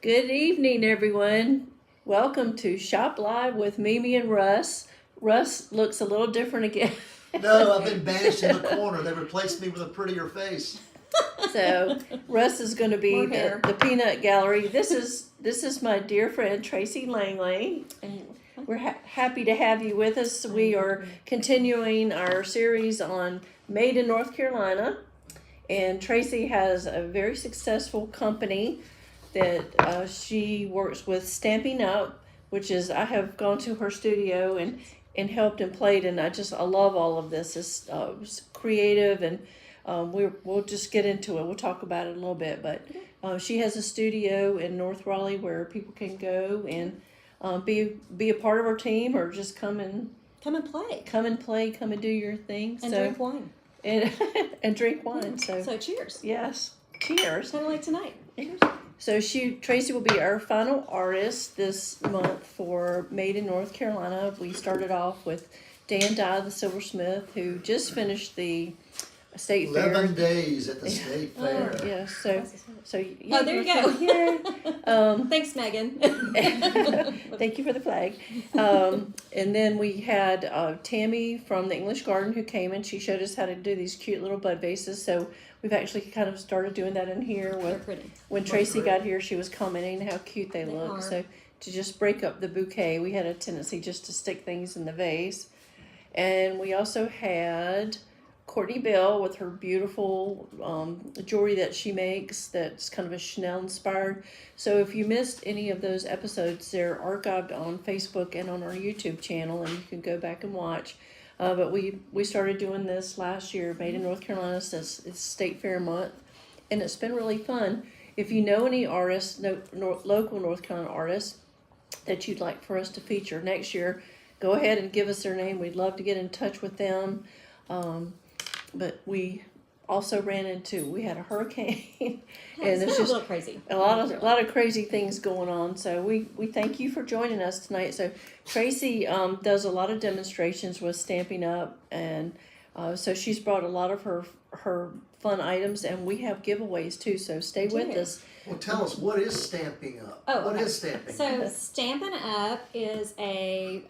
Good evening, everyone. Welcome to Shop Live with Mimi and Russ. Russ looks a little different again. No, I've been banished in the corner. They replaced me with a prettier face. So Russ is going to be the peanut gallery. This is my dear friend Tracie Langley, and we're happy to have you with us. We are continuing our series on Made in North Carolina, and Tracie has a very successful company that she works with, Stamping Up, which is, I have gone to her studio and helped and played, and I love all of this. It's creative, and we'll just get into it. We'll talk about it a little bit, but she has a studio in North Raleigh where people can go and be a part of her team, or just come and play, come and do your thing, and drink wine, and drink wine. So cheers. Yes, cheers. Kind of like tonight. Cheers. So Tracie will be our final artist this month for Made in North Carolina. We started off with Dan Dye, the silversmith, who just finished the state 11 fair. 11 days at the state fair. Yeah, so oh, there you go. Thanks, Megan. Thank you for the flag. And then we had Tammy from the English Garden who came in. She showed us how to do these cute little bud vases. So we've actually kind of started doing that in here. When Tracie got here, she was commenting how cute they look. So to just break up the bouquet, we had a tendency just to stick things in the vase. And we also had Courtney Bell with her beautiful jewelry that she makes that's kind of a Chanel inspired. So if you missed any of those episodes, they're archived on Facebook and on our YouTube channel, and you can go back and watch. But we started doing this last year, Made in North Carolina, since it's State Fair month, and it's been really fun. If you know any artists, local North Carolina artists that you'd like for us to feature next year, go ahead and give us their name. We'd love to get in touch with them. But we also we had a hurricane, and there's just a little crazy. A lot of crazy things going on. So we thank you for joining us tonight. So Tracie does a lot of demonstrations with Stamping Up, and so she's brought a lot of her fun items, and we have giveaways too. So stay with us. Well, tell us, what is Stamping Up? What is Stamping Up? So Stampin' Up is a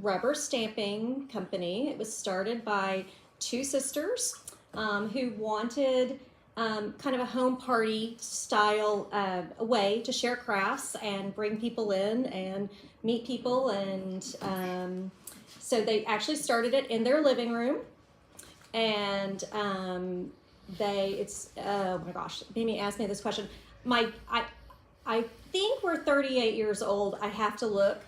rubber stamping company. It was started by two sisters who wanted kind of a home party style way to share crafts and bring people in and meet people, and so they actually started it in their living room, and oh my gosh, Mimi asked me this question. I think we're 38 years old. I have to look.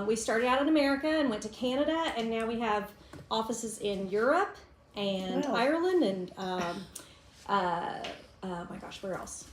We started out in America and went to Canada, and now we have offices in Europe and Ireland and oh my gosh, where else?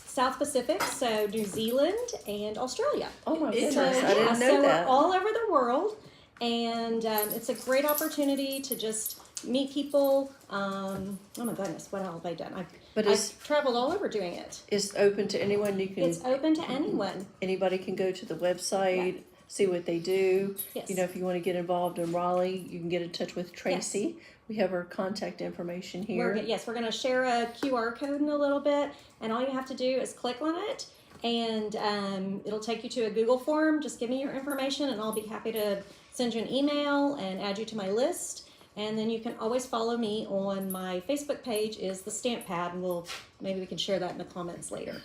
South Pacific, so New Zealand and Australia. Oh my goodness, I didn't know that. We're all over the world, and it's a great opportunity to just meet people. Oh my goodness, what all have I done? I've traveled all over doing it. It's open to anyone. It's open to anyone. Anybody can go to the website. Yeah. See what they do. Yes. You know, if you want to get involved in Raleigh, you can get in touch with Tracie. Yes. We have her contact information here. We're going to share a QR code in a little bit, and all you have to do is click on it, and it'll take you to a Google form. Just give me your information, and I'll be happy to send you an email and add you to my list. And then you can always follow me on my Facebook page is the Stamp Pad, and maybe we can share that in the comments later.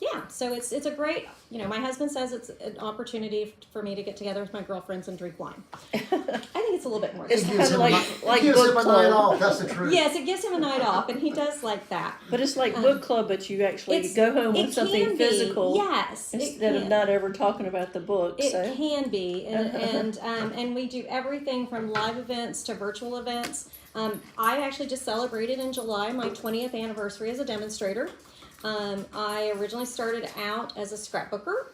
Yeah, so it's a great, my husband says it's an opportunity for me to get together with my girlfriends and drink wine. I think it's a little bit more. It's kind of like gives book him a club. night off, that's the truth. Yes, it gives him a night off, and he does like that. But it's like book club, but you actually go home with something physical. Yes, instead of not ever talking about the book. It can be, and we do everything from live events to virtual events. I actually just celebrated in July my 20th anniversary as a demonstrator. I originally started out as a scrapbooker,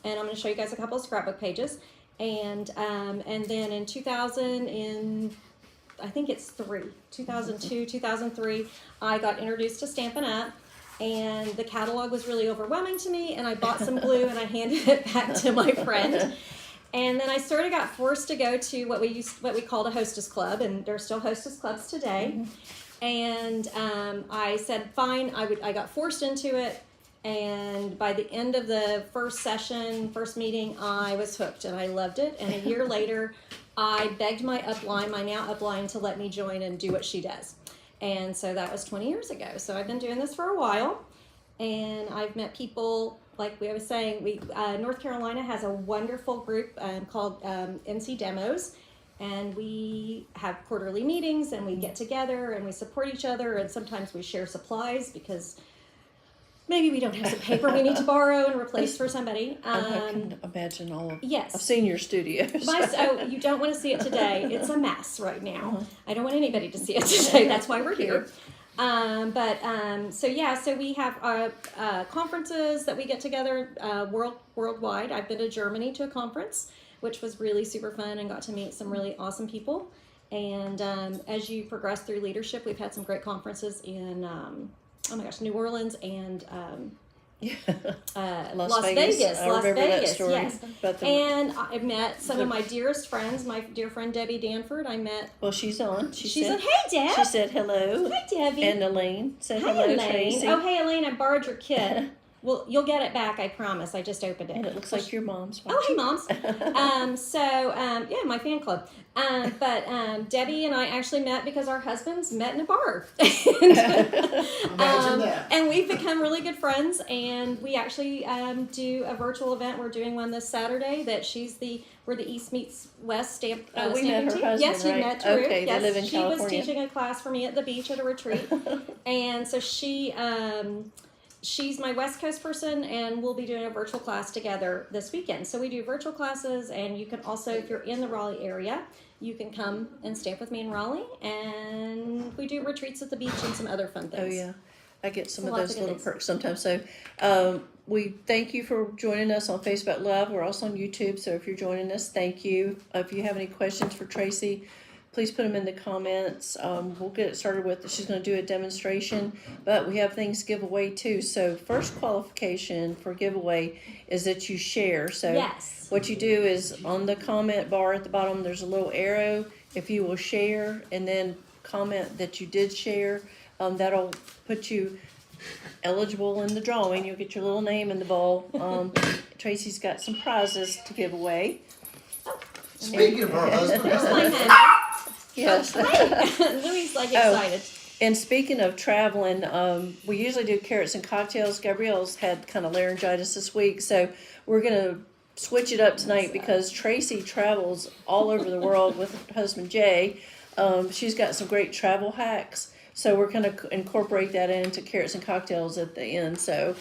and I'm going to show you guys a couple of scrapbook pages. And then in 2002, 2003, I got introduced to Stampin' Up, and the catalog was really overwhelming to me, and I bought some glue and I handed it back to my friend. And then I sort of got forced to go to what we called a hostess club, and there's still hostess clubs today. And I said, fine, I got forced into it. And by the end of the first meeting, I was hooked and I loved it. And a year later, I begged my now upline, to let me join and do what she does. And so that was 20 years ago. So I've been doing this for a while, and I've met people, like we was saying, North Carolina has a wonderful group called NC Demos, and we have quarterly meetings, and we get together and we support each other, and sometimes we share supplies because maybe we don't have some paper we need to borrow and replace for somebody. I can imagine all of. Yes. I've seen your studios. So you don't want to see it today. It's a mess right now. I don't want anybody to see it today. That's why we're here. So we have conferences that we get together worldwide. I've been to Germany to a conference, which was really super fun, and got to meet some really awesome people. And as you progress through leadership, we've had some great conferences in New Orleans and Las Vegas. I remember that story. Yes. And I've met some of my dearest friends. My dear friend Debbie Danford. Well, she's on. She said, "Hey, Deb." She said hello. Hi, Debbie. And Elaine said Hi, hello, Elaine. Tracie. Oh, hey, Elaine. I borrowed your kit. Well, you'll get it back, I promise. I just opened it. And it looks like your mom's watching. Oh, hey, moms. Yeah, my fan club. But Debbie and I actually met because our husbands met in a bar. Imagine that. And we've become really good friends. And we actually do a virtual event. We're doing one this Saturday. We're the East Meets West stamp. We met her team. husband, yes, you right? met Drew. Okay, yes, they live in she California. was teaching a class for me at the beach at a retreat, and so she's my West Coast person, and we'll be doing a virtual class together this weekend. So we do virtual classes, and you can also, if you're in the Raleigh area, you can come and stamp with me in Raleigh, and we do retreats at the beach and some other fun things. Oh, yeah. I get some of Lots those of little good perks sometimes. So we thank you for joining us on Facebook Live. We're also on YouTube, so if you're joining us, thank you. If you have any questions for Tracie, please put them in the comments. We'll get it started with, she's going to do a demonstration, but we have things to give away too. So first qualification for giveaway is that you share. So Yes. what you do is on the comment bar at the bottom, there's a little arrow. If you will share and then comment that you did share, that'll put you eligible in the drawing. You'll get your little name in the bowl. Tracie's got some prizes to give away. Speaking of her husband, Yes. Louis like excited. And speaking of traveling, we usually do carrots and cocktails. Gabrielle's had kind of laryngitis this week, so we're going to switch it up tonight because Tracie travels all over the world with her husband Jay. She's got some great travel hacks, so we're going to incorporate that into carrots and cocktails at the end. So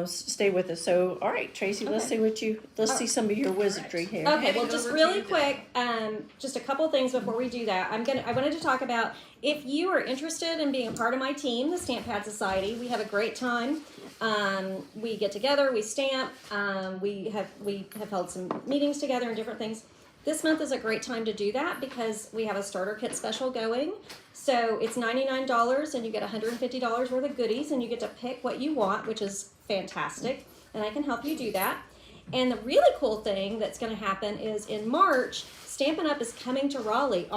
stay with us. So, all right, Tracie, let's see some of your wizardry here. Okay, well, just really quick, just a couple things before we do that. I wanted to talk about, if you are interested in being a part of my team, the Stamp Pad Society. We have a great time. We get together, we stamp, we have held some meetings together and different things. This month is a great time to do that because we have a starter kit special going. So it's $99 and you get $150 worth of goodies, and you get to pick what you want, which is fantastic. And I can help you do that. And the really cool thing that's going to happen is in March, Stampin' Up! Is coming to Raleigh.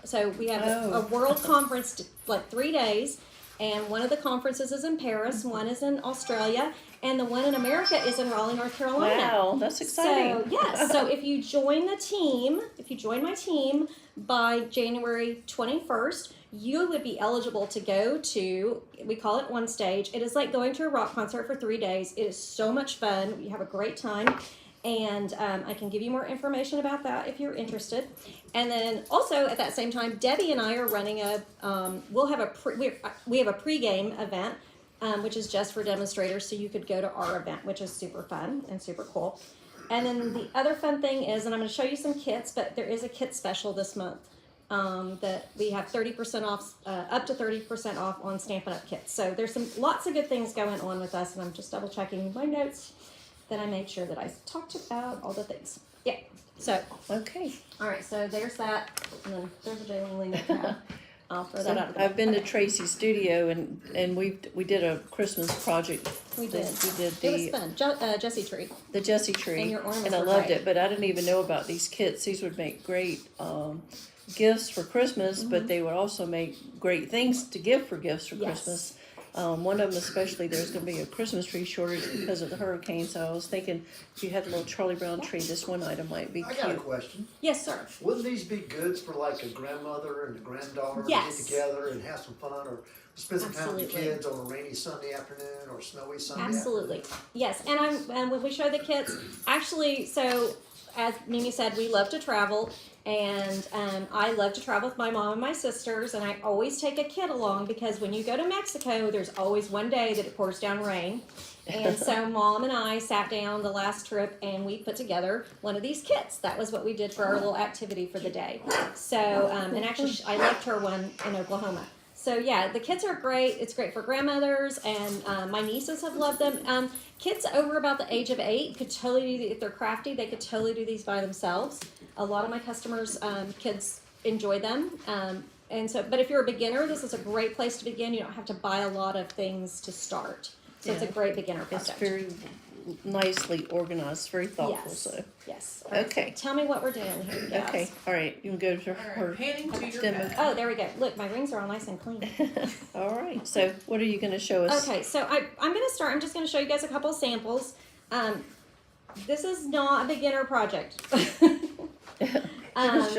So we have a world conference, like 3 days. And one of the conferences is in Paris, one is in Australia, and the one in America is in Raleigh, North Carolina. Wow, that's exciting. So, yes, so if you join my team by January 21st, you would be eligible to go to, we call it One Stage. It is like going to a rock concert for 3 days. It is so much fun. You have a great time. And I can give you more information about that if you're interested. And then also at that same time, Debbie and I are running we have a pregame event, which is just for demonstrators. So you could go to our event, which is super fun and super cool. And then the other fun thing is, and I'm going to show you some kits, but there is a kit special this month that we have 30% off, up to 30% off on Stampin' Up! Kits. So there's lots of good things going on with us, and I'm just double checking my notes that I made sure that I talked about all the things. Yeah. So. Okay. All right. So there's that. And then there's a J. tab. I'll throw that out. I've been to Tracie's studio and we did a Christmas project. We did. It was fun. Jessie tree. The Jessie tree. And your ornaments and I were loved great. it, but I didn't even know about these kits. These would make great gifts for Christmas, but they would also make great things to give for gifts for Yes. Christmas. One of them especially, there's going to be a Christmas tree shortage because of the hurricane, so I was thinking if you had a little Charlie Brown tree, this one item might be I got a cute. question. Yes, sir. Wouldn't these be goods for like a grandmother and a granddaughter Yes. to get together and have some fun, or spend some time with the Absolutely. kids on a rainy Sunday afternoon or snowy Sunday Absolutely. Yes, and when we show the kids, actually, so as Mimi said, we love to travel, and I love to travel with my mom and my sisters, and I always take a kid along because when you go to Mexico, there's always one day that it pours down rain. And so Mom and I sat down the last trip and we put together one of these kits. That was what we did for our little activity for the day. So, and actually I left her one in Oklahoma. So yeah, the kits are great. It's great for grandmothers, and my nieces have loved them. Kids over about the age of 8 could totally do, if they're crafty, they could totally do these by themselves. A lot of my customers, kids enjoy them. And so, but if you're a beginner, this is a great place to begin. You don't have to buy a lot of things to start. So it's a Yeah. great beginner It's project. very nicely organized, very thoughtful. Yes. So Yes. All right. Okay. Tell me what we're doing here. Yes. okay, all right, you can go to All her right, panning to your demo. back. Oh, there we go. Look, my rings are all nice and clean. All right, so what are you going to show us? Okay, so I'm going to start. I'm just going to show you guys a couple of samples. This is not a beginner project. Show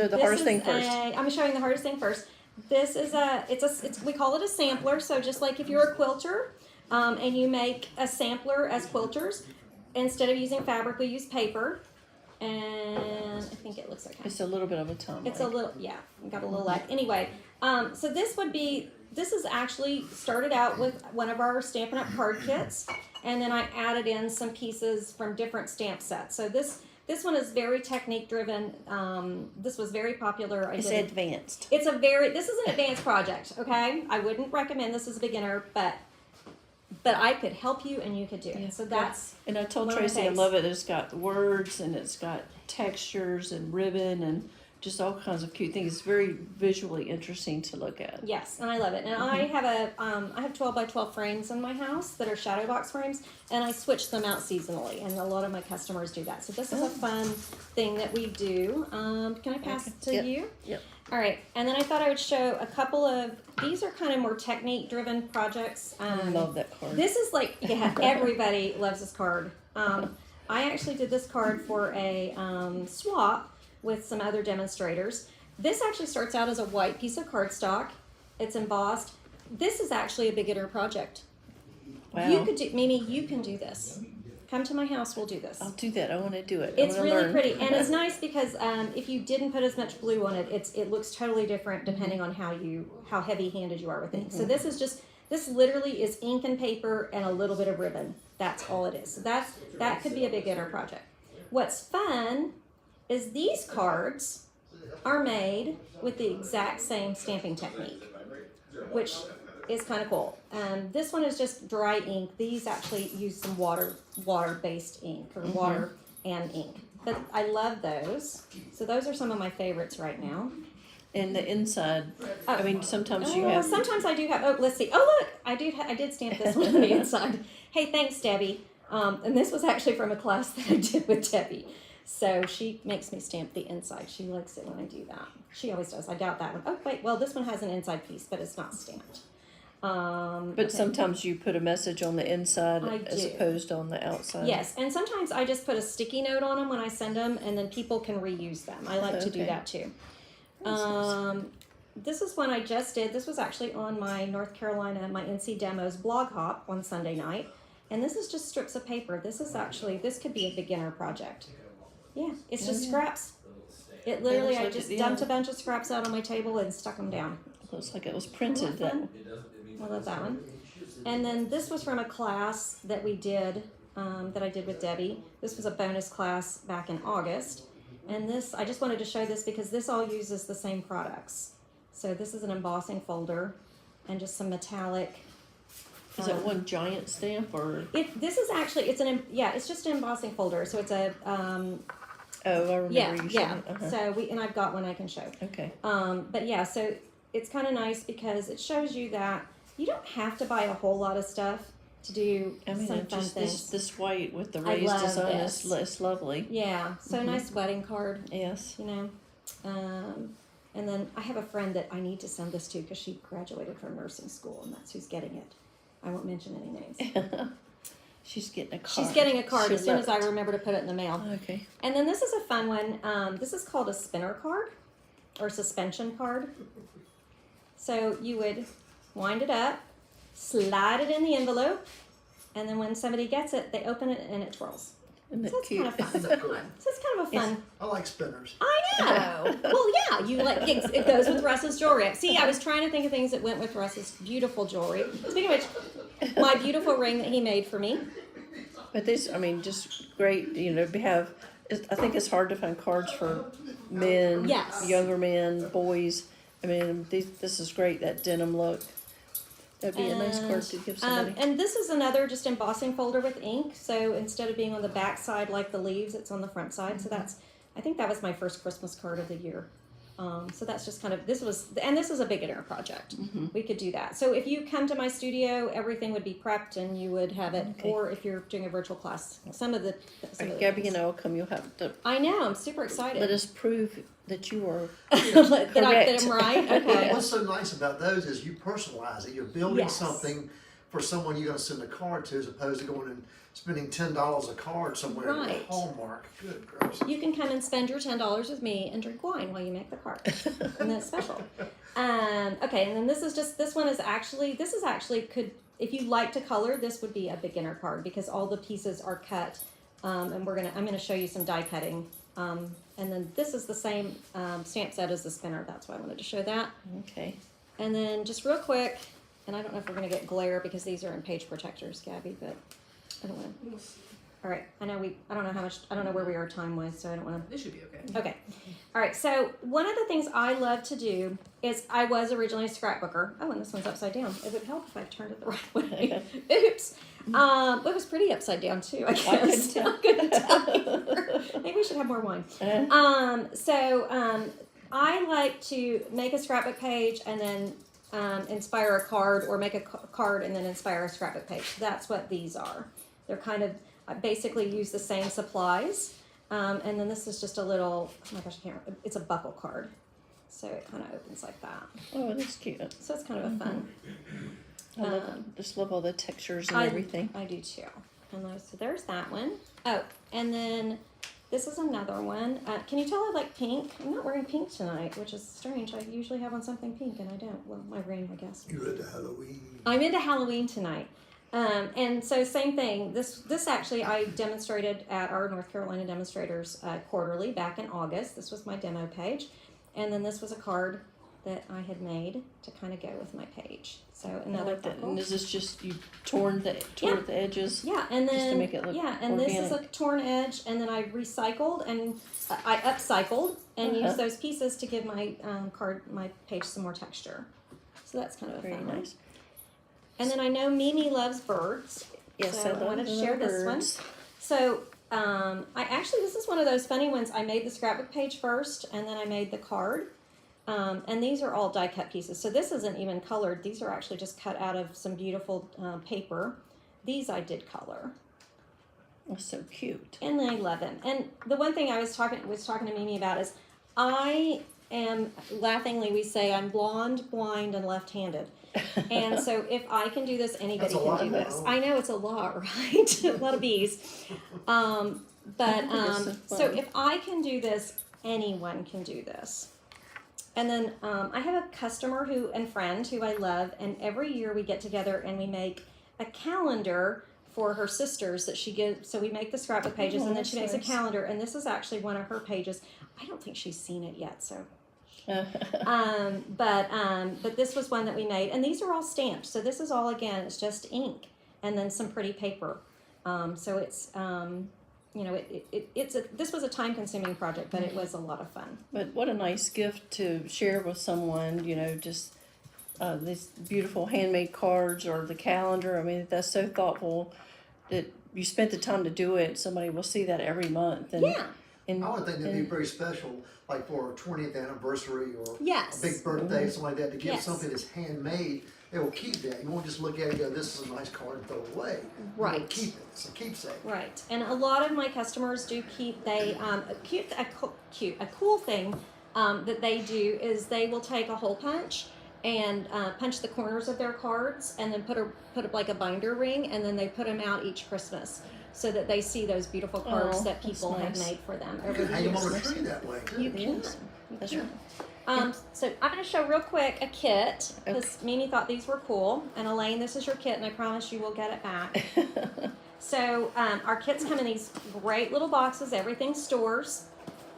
the hardest thing first. I'm showing the hardest thing first. This is we call it a sampler. So just like if you're a quilter, and you make a sampler as quilters, instead of using fabric, we use paper. And I think it looks okay. It's a little bit of a tongue. It's a little, yeah, we got a little lag. Anyway, so this is actually started out with one of our Stampin' Up! Card kits, and then I added in some pieces from different stamp sets. So this one is very technique driven. This was very popular. It's advanced. This is an advanced project, okay? I wouldn't recommend this as a beginner, but I could help you and you could do it. Yeah. So that's, And I told one of the Tracie I things. love it. It's got words and it's got textures and ribbon and just all kinds of cute things. It's very visually interesting to look at. yes, and I love it. And I have 12 by 12 frames in my house that are shadow box frames, and I switch them out seasonally, and a lot of my customers do that. So this is a fun thing that we do. Can I pass Okay. to Yep. you? Yep. All right, and then I thought I would show a couple of, these are kind of more technique driven projects. I love that card. This is like, yeah, everybody loves this card. I actually did this card for a swap with some other demonstrators. This actually starts out as a white piece of cardstock. It's embossed. This is actually a beginner project. Wow. You could do, Mimi, you can do this. Come to my house, we'll do this. I'll do that. I want to do it. It's I wanna really learn. pretty, and it's nice because if you didn't put as much glue on it, it looks totally different depending on how heavy-handed you are with ink. So this literally is ink and paper and a little bit of ribbon. That's all it is. So that could be a beginner project. What's fun is these cards are made with the exact same stamping technique, which is kind of cool. This one is just dry ink. These actually use some water-based ink, or water and ink. But I love those. So those are some of my favorites right now. And the inside, I mean, sometimes you Oh, have. sometimes I do have. Oh, let's see. Oh, look, I did stamp this one on the inside. Hey, thanks, Debbie. And this was actually from a class that I did with Debbie. So she makes me stamp the inside. She likes it when I do that. She always does. I doubt that one. Oh, wait. Well, this one has an inside piece, but it's not stamped. But Okay. sometimes you put a message on the inside I as do. opposed on the outside. Yes, and sometimes I just put a sticky note on them when I send them, and then people can reuse them. I like to do Okay. that too. That's nice. This is one I just did. This was actually on my North Carolina, my NC Demos blog hop on Sunday night. And this is just strips of paper. This could be a beginner project. Yeah, it's just Yeah. scraps. It literally, looks I like just it, dumped yeah. a bunch of scraps out on my table and stuck them down. Looks like it was printed. That. I love that one. And then this was from a class that we did, that I did with Debbie. This was a bonus class back in August. And this, I just wanted to show this because this all uses the same products. So this is an embossing folder and just some metallic. Is it one giant stamp or? This is actually, it's just an embossing folder. So it's a, Oh, I remember yeah, you showing yeah. it. Uh-huh. So and I've got one I can show. Okay. But yeah, so it's kind of nice because it shows you that you don't have to buy a whole lot of stuff to do I mean, some it fun just things. this white with the I raised love design this. is lovely. Yeah, so nice wedding card, Yes. you know. And then I have a friend that I need to send this to because she graduated from nursing school, and that's who's getting it. I won't mention any names. She's getting a card. She's getting a card She'll as soon love as I it. remember to put it in the mail. Okay. And then this is a fun one. This is called a spinner card or suspension card. So you would wind it up, slide it in the envelope, and then when somebody gets it, they open it and it twirls. Isn't So that it's cute? kind of fun. That's cool. So it's kind of a fun. I like spinners. I know. Well, yeah, you like it goes with Russ's jewelry. See, I was trying to think of things that went with Russ's beautiful jewelry. Speaking of which, my beautiful ring that he made for me. But these, I mean, just great. You know, I think it's hard to find cards for men, Yes. younger men, boys. I mean, this is great. That denim look. That'd be a nice card to give somebody. And this is another just embossing folder with ink. So instead of being on the back side like the leaves, it's on the front side. So that's, I think that was my first Christmas card of the year. So that's just kind of, this was a beginner project. We could do that. So if you come to my studio, everything would be prepped and you would have it. Okay. Or if you're doing a virtual class, some of the Gabby things. and I will come. You'll have to I know, I'm super excited. let us prove that you are that correct. I'm right. Okay. What's so nice about those is you personalize it. You're building Yes. something for someone you're going to send a card to, as opposed to going and spending $10 a card somewhere at Right. Hallmark. Good gracious. You can come and spend your $10 with me and drink wine while you make the card, and that's special. Okay, and then this one is actually could, if you like to color, this would be a beginner card because all the pieces are cut, and I'm gonna show you some die cutting. And then this is the same stamp set as the spinner. That's why I wanted to show that. Okay. And then just real quick, and I don't know if we're gonna get glare because these are in page protectors, Gabby, but I don't want to. All right, I don't know where we are time wise, so I don't want to. This should be okay. Okay. All right. So one of the things I love to do is I was originally a scrapbooker. Oh, and this one's upside down. It would help if I turned it the right way. Oops. It was pretty upside down too, I guess. I couldn't tell either. Maybe we should have more wine. I like to make a scrapbook page and then inspire a card, or make a card and then inspire a scrapbook page. That's what these are. They're kind of, I basically use the same supplies. And then this is just a little, oh my gosh, I can't remember. It's a buckle card. So it kind of opens like that. Oh, that's cute. So it's kind of a fun. Just love all the textures and everything. I do too. And so there's that one. Oh, and then this is another one. Can you tell I like pink? I'm not wearing pink tonight, which is strange. I usually have on something pink and I don't. Well, my ring, I guess. You're into Halloween. I'm into Halloween tonight. And so same thing, this actually I demonstrated at our North Carolina demonstrators quarterly back in August. This was my demo page. And then this was a card that I had made to kind of go with my page. So I another like that. buckle. And is this just you torn the edges? Yeah, and then Just to make it look and this is a organic. torn edge, and then I recycled and I upcycled and used those pieces to give my my page some more texture. So that's kind of a Very fun one. nice. And then I know Mimi loves birds. Yes, so I love want to the share this one. birds. So this is one of those funny ones. I made the scrapbook page first, and then I made the card. And these are all die cut pieces. So this isn't even colored. These are actually just cut out of some beautiful paper. These I did color. That's so cute. And I love them. And the one thing I was talking to Mimi about is I am, laughingly we say, I'm blonde, blind, and left-handed. And so if I can do this, anybody That's a can lot do this. now. I know it's a lot, right? A lot of bees. So if I can do this, anyone can do this. And then I have a customer and friend who I love, and every year we get together and we make a calendar for her sisters that she gives. So we make the scrapbook pages, and then she makes a calendar, and this is actually one of her pages. I don't think she's seen it yet, so. But this was one that we made, and these are all stamped. So this is all, again, it's just ink and then some pretty paper. So it's this was a time-consuming project, but it was a lot of fun. But what a nice gift to share with someone, just these beautiful handmade cards or the calendar. I mean, that's so thoughtful that you spent the time to do it. Somebody will see that every month. And, Yeah. And, I would think that'd be very special, like for a 20th anniversary or Yes. a big birthday, something like that, to give Yes. something that's handmade. They will keep that. You won't just look at it and go, this is a nice card and throw it away. You will Right. keep it. It's a keepsake. Right, and a lot of my customers do keep a cool thing that they do is they will take a hole punch and punch the corners of their cards, and then put like a binder ring, and then they put them out each Christmas so that they see those beautiful cards that that's people have nice. made for them You over can the hang them years. on a tree that way. You too. can. Yes, You that's can. right. So I'm going to show real quick a kit because Mimi thought these were cool, and Elaine, this is your kit, and I promise you will get it back. So our kits come in these great little boxes. Everything stores,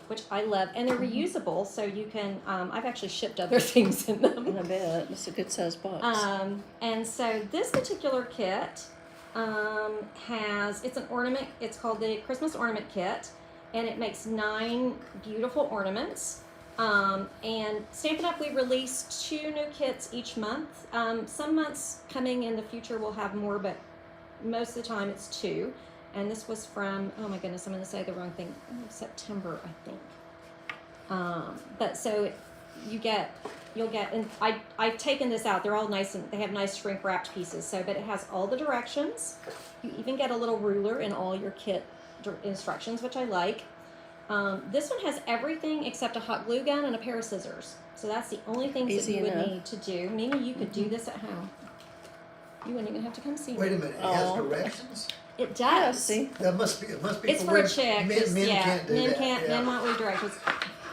which I love, and they're reusable, so you can. I've actually shipped other things in them. I bet it's a good sized box. And so this particular kit it's an ornament. It's called the Christmas Ornament Kit, and it makes 9 beautiful ornaments. And Stampin' Up, we release 2 new kits each month. Some months coming in the future will have more, but most of the time it's 2. And this was from, oh my goodness, I'm going to say the wrong thing, September, I think. But so you'll get, and I've taken this out. They're all nice, and they have nice shrink wrapped pieces. So, but it has all the directions. You even get a little ruler in all your kit instructions, which I like. This one has everything except a hot glue gun and a pair of scissors. So that's the only things Easy that you enough. would need to do. Mimi, you could do this at home. You wouldn't even have to come see me. Wait a minute, it has Oh. directions? It does. Yeah, see? It must be It's for a women. chick. Men, Just, men yeah, can't do men that. can't. yeah. Men won't read directions.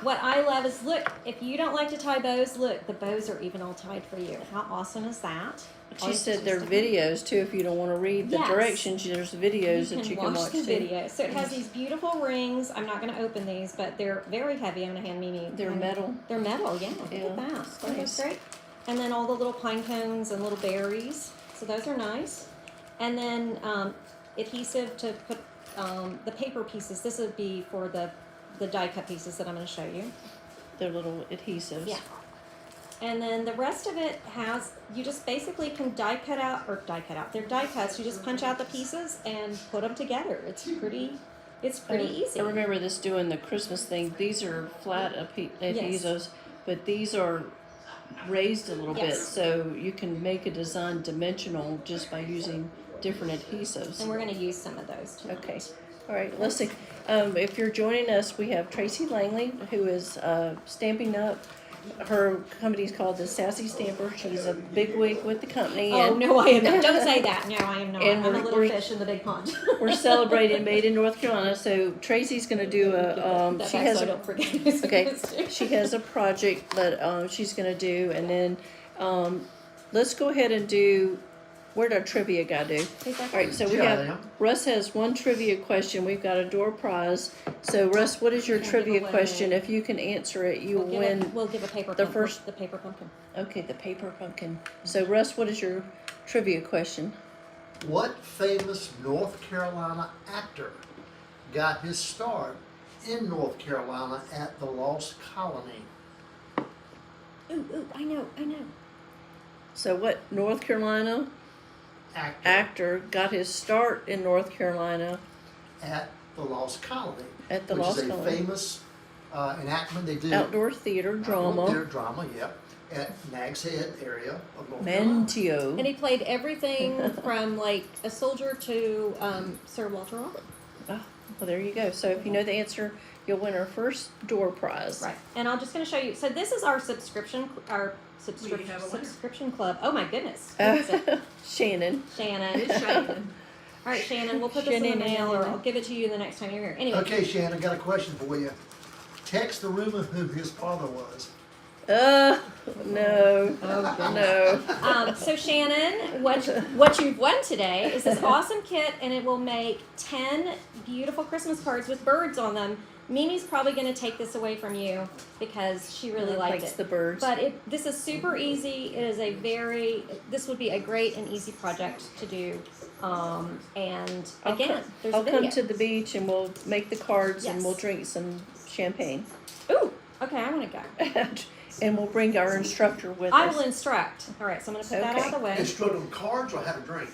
What I love is, look, if you don't like to tie bows, look, the bows are even all tied for you. How awesome is that? All She you said do there is are stick 'em. videos too. If you don't want to read the Yes. directions, there's videos that you can watch the too. video. So it has these beautiful rings. I'm not going to open these, but they're very heavy. I'm going to hand Mimi. They're metal. They're metal, yeah. Yeah, Look at that. it's Aren't nice. those great? And then all the little pine cones and little berries. So those are nice. And then adhesive to put the paper pieces. This would be for the die cut pieces that I'm going to show you. They're little adhesives. Yeah. And then the rest of it has, you just basically can die cut out. They're die cuts. You just punch out the pieces and put them together. It's pretty easy. I remember this doing the Christmas thing. These are flat adhesives, but these are raised a little bit, Yes. so you can make a design dimensional just by using different adhesives. And we're going to use some of those tonight. Okay. All right, let's see. If you're joining us, we have Tracie Langley, who is Stamping Up. Her company is called the Sassy Stamper. She's a bigwig with the company. Oh, and no, I am not. Don't say that. No, I am not. And I'm a we're- little we're- fish in the big pond. we're celebrating Made in North Carolina. So Tracie's going to do a. That She back has so I a. don't forget who's Okay, supposed to. she has a project that she's going to do, and then let's go ahead and do. Where'd our trivia guy do? He's back All right, so we Yeah, have yeah. Russ has one trivia question. We've got a door prize. So Russ, what is your Can trivia give away- question? If you can answer it, you will win. We'll give a paper the pumpkin. first- The paper pumpkin. Okay, the paper pumpkin. So Russ, what is your trivia question? What famous North Carolina actor got his start in North Carolina at the Lost Colony? Ooh, I know. So what North Carolina actor got his start in North Carolina At the Lost Colony. at the which Lost is a Colony? famous enactment they do. Outdoor theater drama. Their drama, yep. At Nags Head area of North Manteo. And he played everything from like a soldier to Sir Walter Raleigh. Oh, well, there you go. So if you know the answer, you'll win our first door prize. Right. And I'm just going to show you. So this is our subscription club. Oh my goodness. Who is it? Shannon. Shannon. It's Shannon. All right, Shannon. We'll put this in the Shannon. mail, or I'll give it to you the next time you're here. Anyway. Okay, Shannon, got a question for you. Text the rumor who his father was. No. No. So Shannon, what you've won today is this awesome kit, and it will make 10 beautiful Christmas cards with birds on them. Mimi's probably going to take this away from you because she really liked Likes it. the birds. But this is super easy. It is this would be a great and easy project to do. And again, there's I'll a video. come to the beach and we'll make the cards and Yes. we'll drink some champagne. Ooh, okay, I want to go. And we'll bring our instructor with I us. will instruct. All right, so I'm going to put that out of the way. Instruct on cards or how to drink?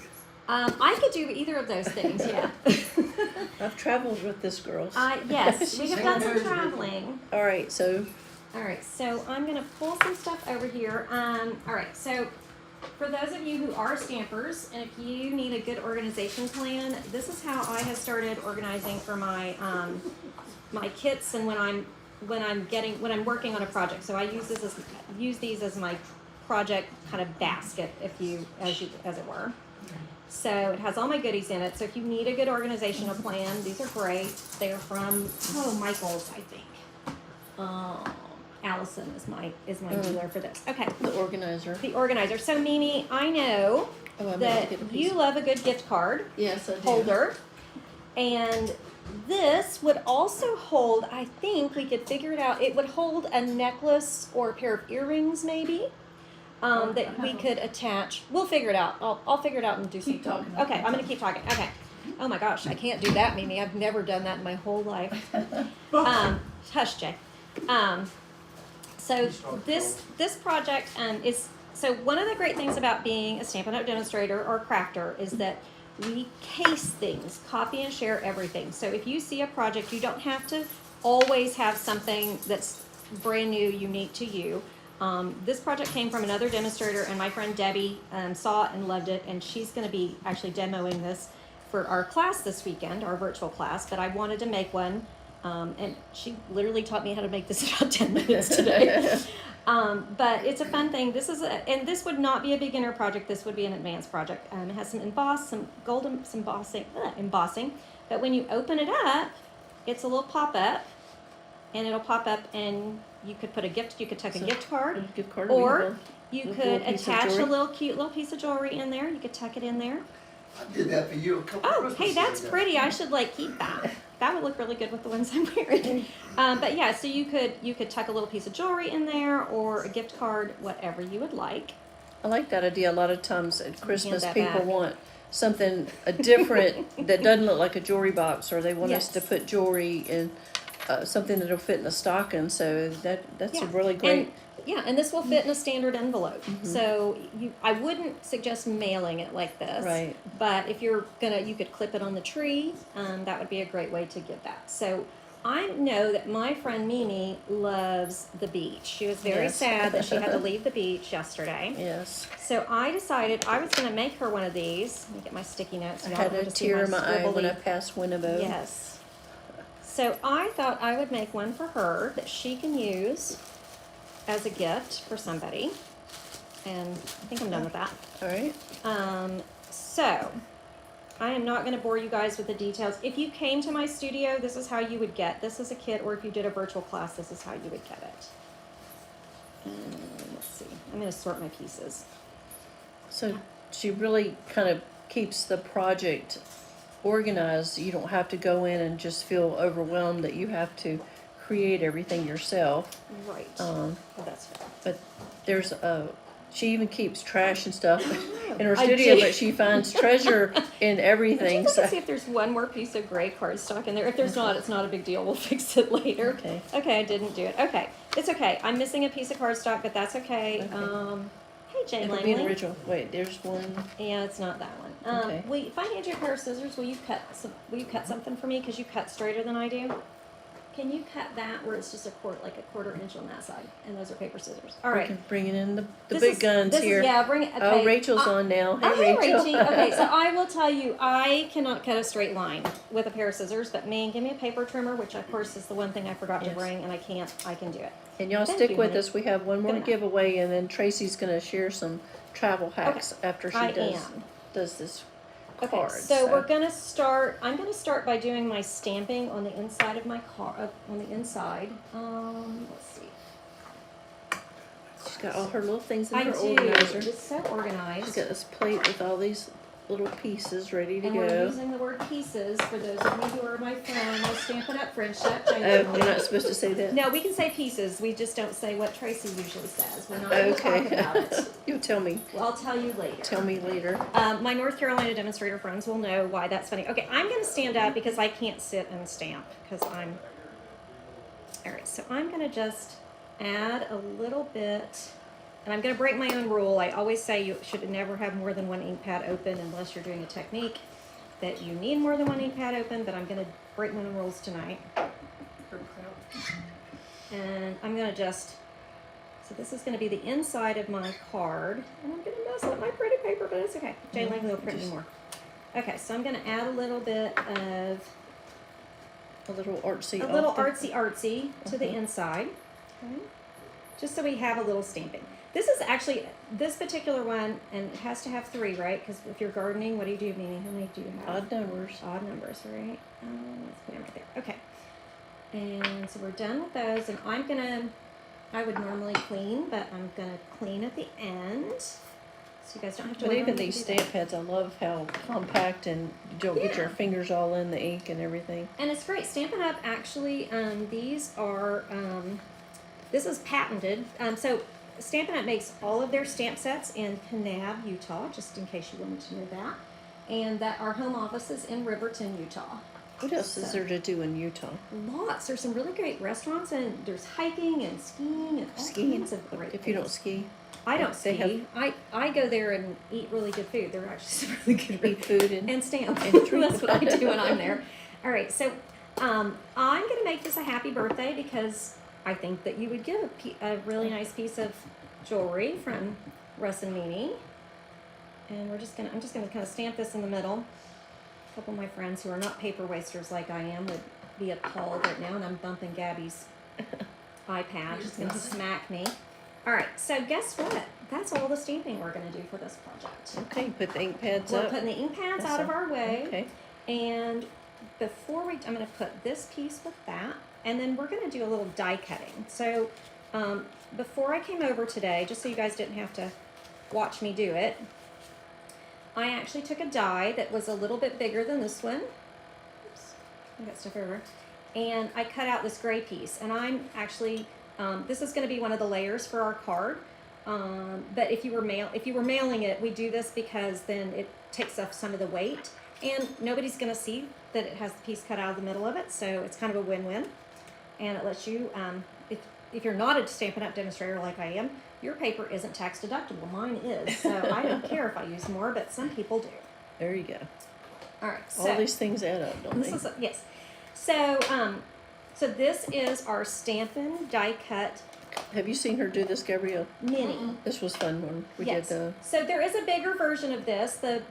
I could do either of those things, yeah. I've traveled with this girl. Yes, we have done some She's- traveling. All right, so All right, so I'm going to pull some stuff over here. All right, so for those of you who are stampers, and if you need a good organization plan, this is how I have started organizing for my my kits and when I'm when I'm working on a project. So I use these as my project kind of basket, as it were. So it has all my goodies in it. So if you need a good organizational plan, these are great. They're from Michael's, I think. Allison is my dealer for this. Okay. The organizer. The organizer. So Mimi, I know that you love a good gift card Yes, I do. holder, and this would also hold. I think we could figure it out. It would hold a necklace or a pair of earrings, maybe. That we could attach. We'll figure it out. I'll figure it out and do Keep some talking. Okay, I'm gonna keep talking. Okay. Oh my gosh, I can't do that, Mimi. I've never done that in my whole life. Hush, Jay. So this project is so one of the great things about being a Stampin' Up! Demonstrator or crafter is that we case things, copy and share everything. So if you see a project, you don't have to always have something that's brand new, unique to you. This project came from another demonstrator, and my friend Debbie saw it and loved it, and she's going to be actually demoing this for our class this weekend, our virtual class, but I wanted to make one, and she literally taught me how to make this in about 10 minutes today. But it's a fun thing. And this would not be a beginner project, this would be an advanced project. It has some embossing, but when you open it up, it's a little pop-up, and it'll pop up and you could put you could tuck a gift card, or you could attach a little cute little piece of jewelry in there. You could tuck it in there. I did that for you a couple of Oh, Christmases hey, that's ago. pretty. I should keep that. That would look really good with the ones I'm wearing. But yeah, so you could tuck a little piece of jewelry in there, or a gift card, whatever you would like. I like that idea. A lot of times at Christmas, that people back. want something different that doesn't look like a jewelry box, or they want us to Yes. put jewelry in something that'll fit in a stocking. So that's a Yeah. really great. And this will fit in a standard envelope. So I wouldn't suggest mailing it like this. Right. But if you're you could clip it on the tree. That would be a great way to give that. So I know that my friend Mimi loves the beach. She was very Yes. sad that she had to leave the beach yesterday. Yes. So I decided I was going to make her one of these. Let me get my sticky notes. I Y'all had don't a have to see tear in my eye when I scribbly- passed Winnebago. Yes. So I thought I would make one for her that she can use as a gift for somebody. And I think I'm done with that. All right. So I am not going to bore you guys with the details. If you came to my studio, this is how you would get this as a kit, or if you did a virtual class, this is how you would get it. Let's see. I'm going to sort my pieces. So she really kind of keeps the project organized. You don't have to go in and just feel overwhelmed that you have to create everything yourself. Right. Um, Oh, that's fair. but there's she even keeps trash and stuff in her I studio, do. but she finds treasure in everything. Let's So see if there's one more piece of gray cardstock in there. If there's not, it's not a big deal. We'll fix it later. Okay. Okay, I didn't do it. Okay, it's okay. I'm missing a piece of cardstock, but that's okay. Okay. Hey, Jay it'll be an Langley. original. Wait, there's one. Yeah, it's not that one. Okay. If I hand you a pair of scissors, will you cut something for me? Because you cut straighter than I do. Can you cut that where it's just a quarter inch on that side? And those are paper scissors. All We right. can bring it in the This big is- guns this is- here. yeah, bring it. Okay. Oh, Rachel's on now. Hey, Oh, hey, Rachel. Rachie. Okay, so I will tell you, I cannot cut a straight line with a pair of scissors, but give me a paper trimmer, which of course is the one thing I forgot to Yes. bring, and I can do it. And y'all Thank stick you, with honey. us. We have one more Good enough. giveaway, and then Tracie's going to share some travel hacks after she I does am. this Okay, card. so we're gonna start. I'm gonna start by doing my stamping on the inside of my car. On the inside. Let's see. She's got all her little things in I her do. organizer. It's so She's organized. got this plate with all these little pieces ready to And we're go. using the word pieces for those of you who are my Stampin' Up! Friendship. Oh, we're not supposed to say that? No, we can say pieces. We just don't say what Tracie usually says. We're not going to talk about Okay. it. You tell me. Well, I'll tell you later. Tell me later. My North Carolina demonstrator friends will know why that's funny. Okay, I'm going to stand up because I can't sit and stamp because I'm... All right, so I'm going to just add a little bit, and I'm going to break my own rule. I always say you should never have more than one ink pad open unless you're doing a technique that you need more than one ink pad open, but I'm going to break my own rules tonight. And I'm going to just... So this is going to be the inside of my card, and I'm going to mess up my pretty paper, but it's okay. Jay Langley will print me more. Okay, so I'm going to add a little bit of A little artsy. a little off the- artsy to the inside. Okay. Just so we have a little stamping. This is actually, this particular one, and it has to have 3, right? Because if you're gardening, what do you do, Mimi? How many do you have? Odd numbers. Odd numbers, right? Let's put them right there. Okay. And so we're done with those, and I would normally clean, but I'm gonna clean at the end. So you guys don't have to But wait on even me to these do that. stamp pads, I love how compact and you don't get your Yeah. fingers all in the ink and everything. And it's great. Stampin' Up! Actually, these are, this is patented. So Stampin' Up! Makes all of their stamp sets in Kanab, Utah, just in case you wanted to know that. And that our home office is in Riverton, Utah. What else is there to do in Utah? Lots. There's some really great restaurants, and there's hiking and skiing and all Skiing? kinds of great If you don't things. ski, I don't they ski. I go there and eat really good food. They're actually some really good eat food and and stamp. And treat. That's what I do when I'm there. All right, so I'm gonna make this a happy birthday because I think that you would give a really nice piece of jewelry from Russ and Mimi. And I'm just gonna kind of stamp this in the middle. A couple of my friends who are not paper wasters like I am would be appalled right now, and I'm bumping Gabby's iPad. She's gonna smack me. All right, so guess what? That's all the stamping we're gonna do for this project. okay, put the ink pads We're up. putting the ink pads That's out of all. our way. Okay. And I'm going to put this piece with that, and then we're going to do a little die cutting. So before I came over today, just so you guys didn't have to watch me do it, I actually took a die that was a little bit bigger than this one. Oops, I got stuff everywhere. And I cut out this gray piece, and I'm actually, this is going to be one of the layers for our card. But if you were mailing it, we do this because then it takes off some of the weight, and nobody's going to see that it has the piece cut out of the middle of it, so it's kind of a win-win. And it lets you, if you're not a Stampin' Up! Demonstrator like I am, your paper isn't tax deductible. Mine is, so I don't care if I use more, but some people do. There you go. All right, so All these things add up, don't this they? is yes. So so this is our Stampin' die cut Have you seen her do this, Gabrielle? mini. This was fun when we Yes. did the. So there is a bigger version of this, the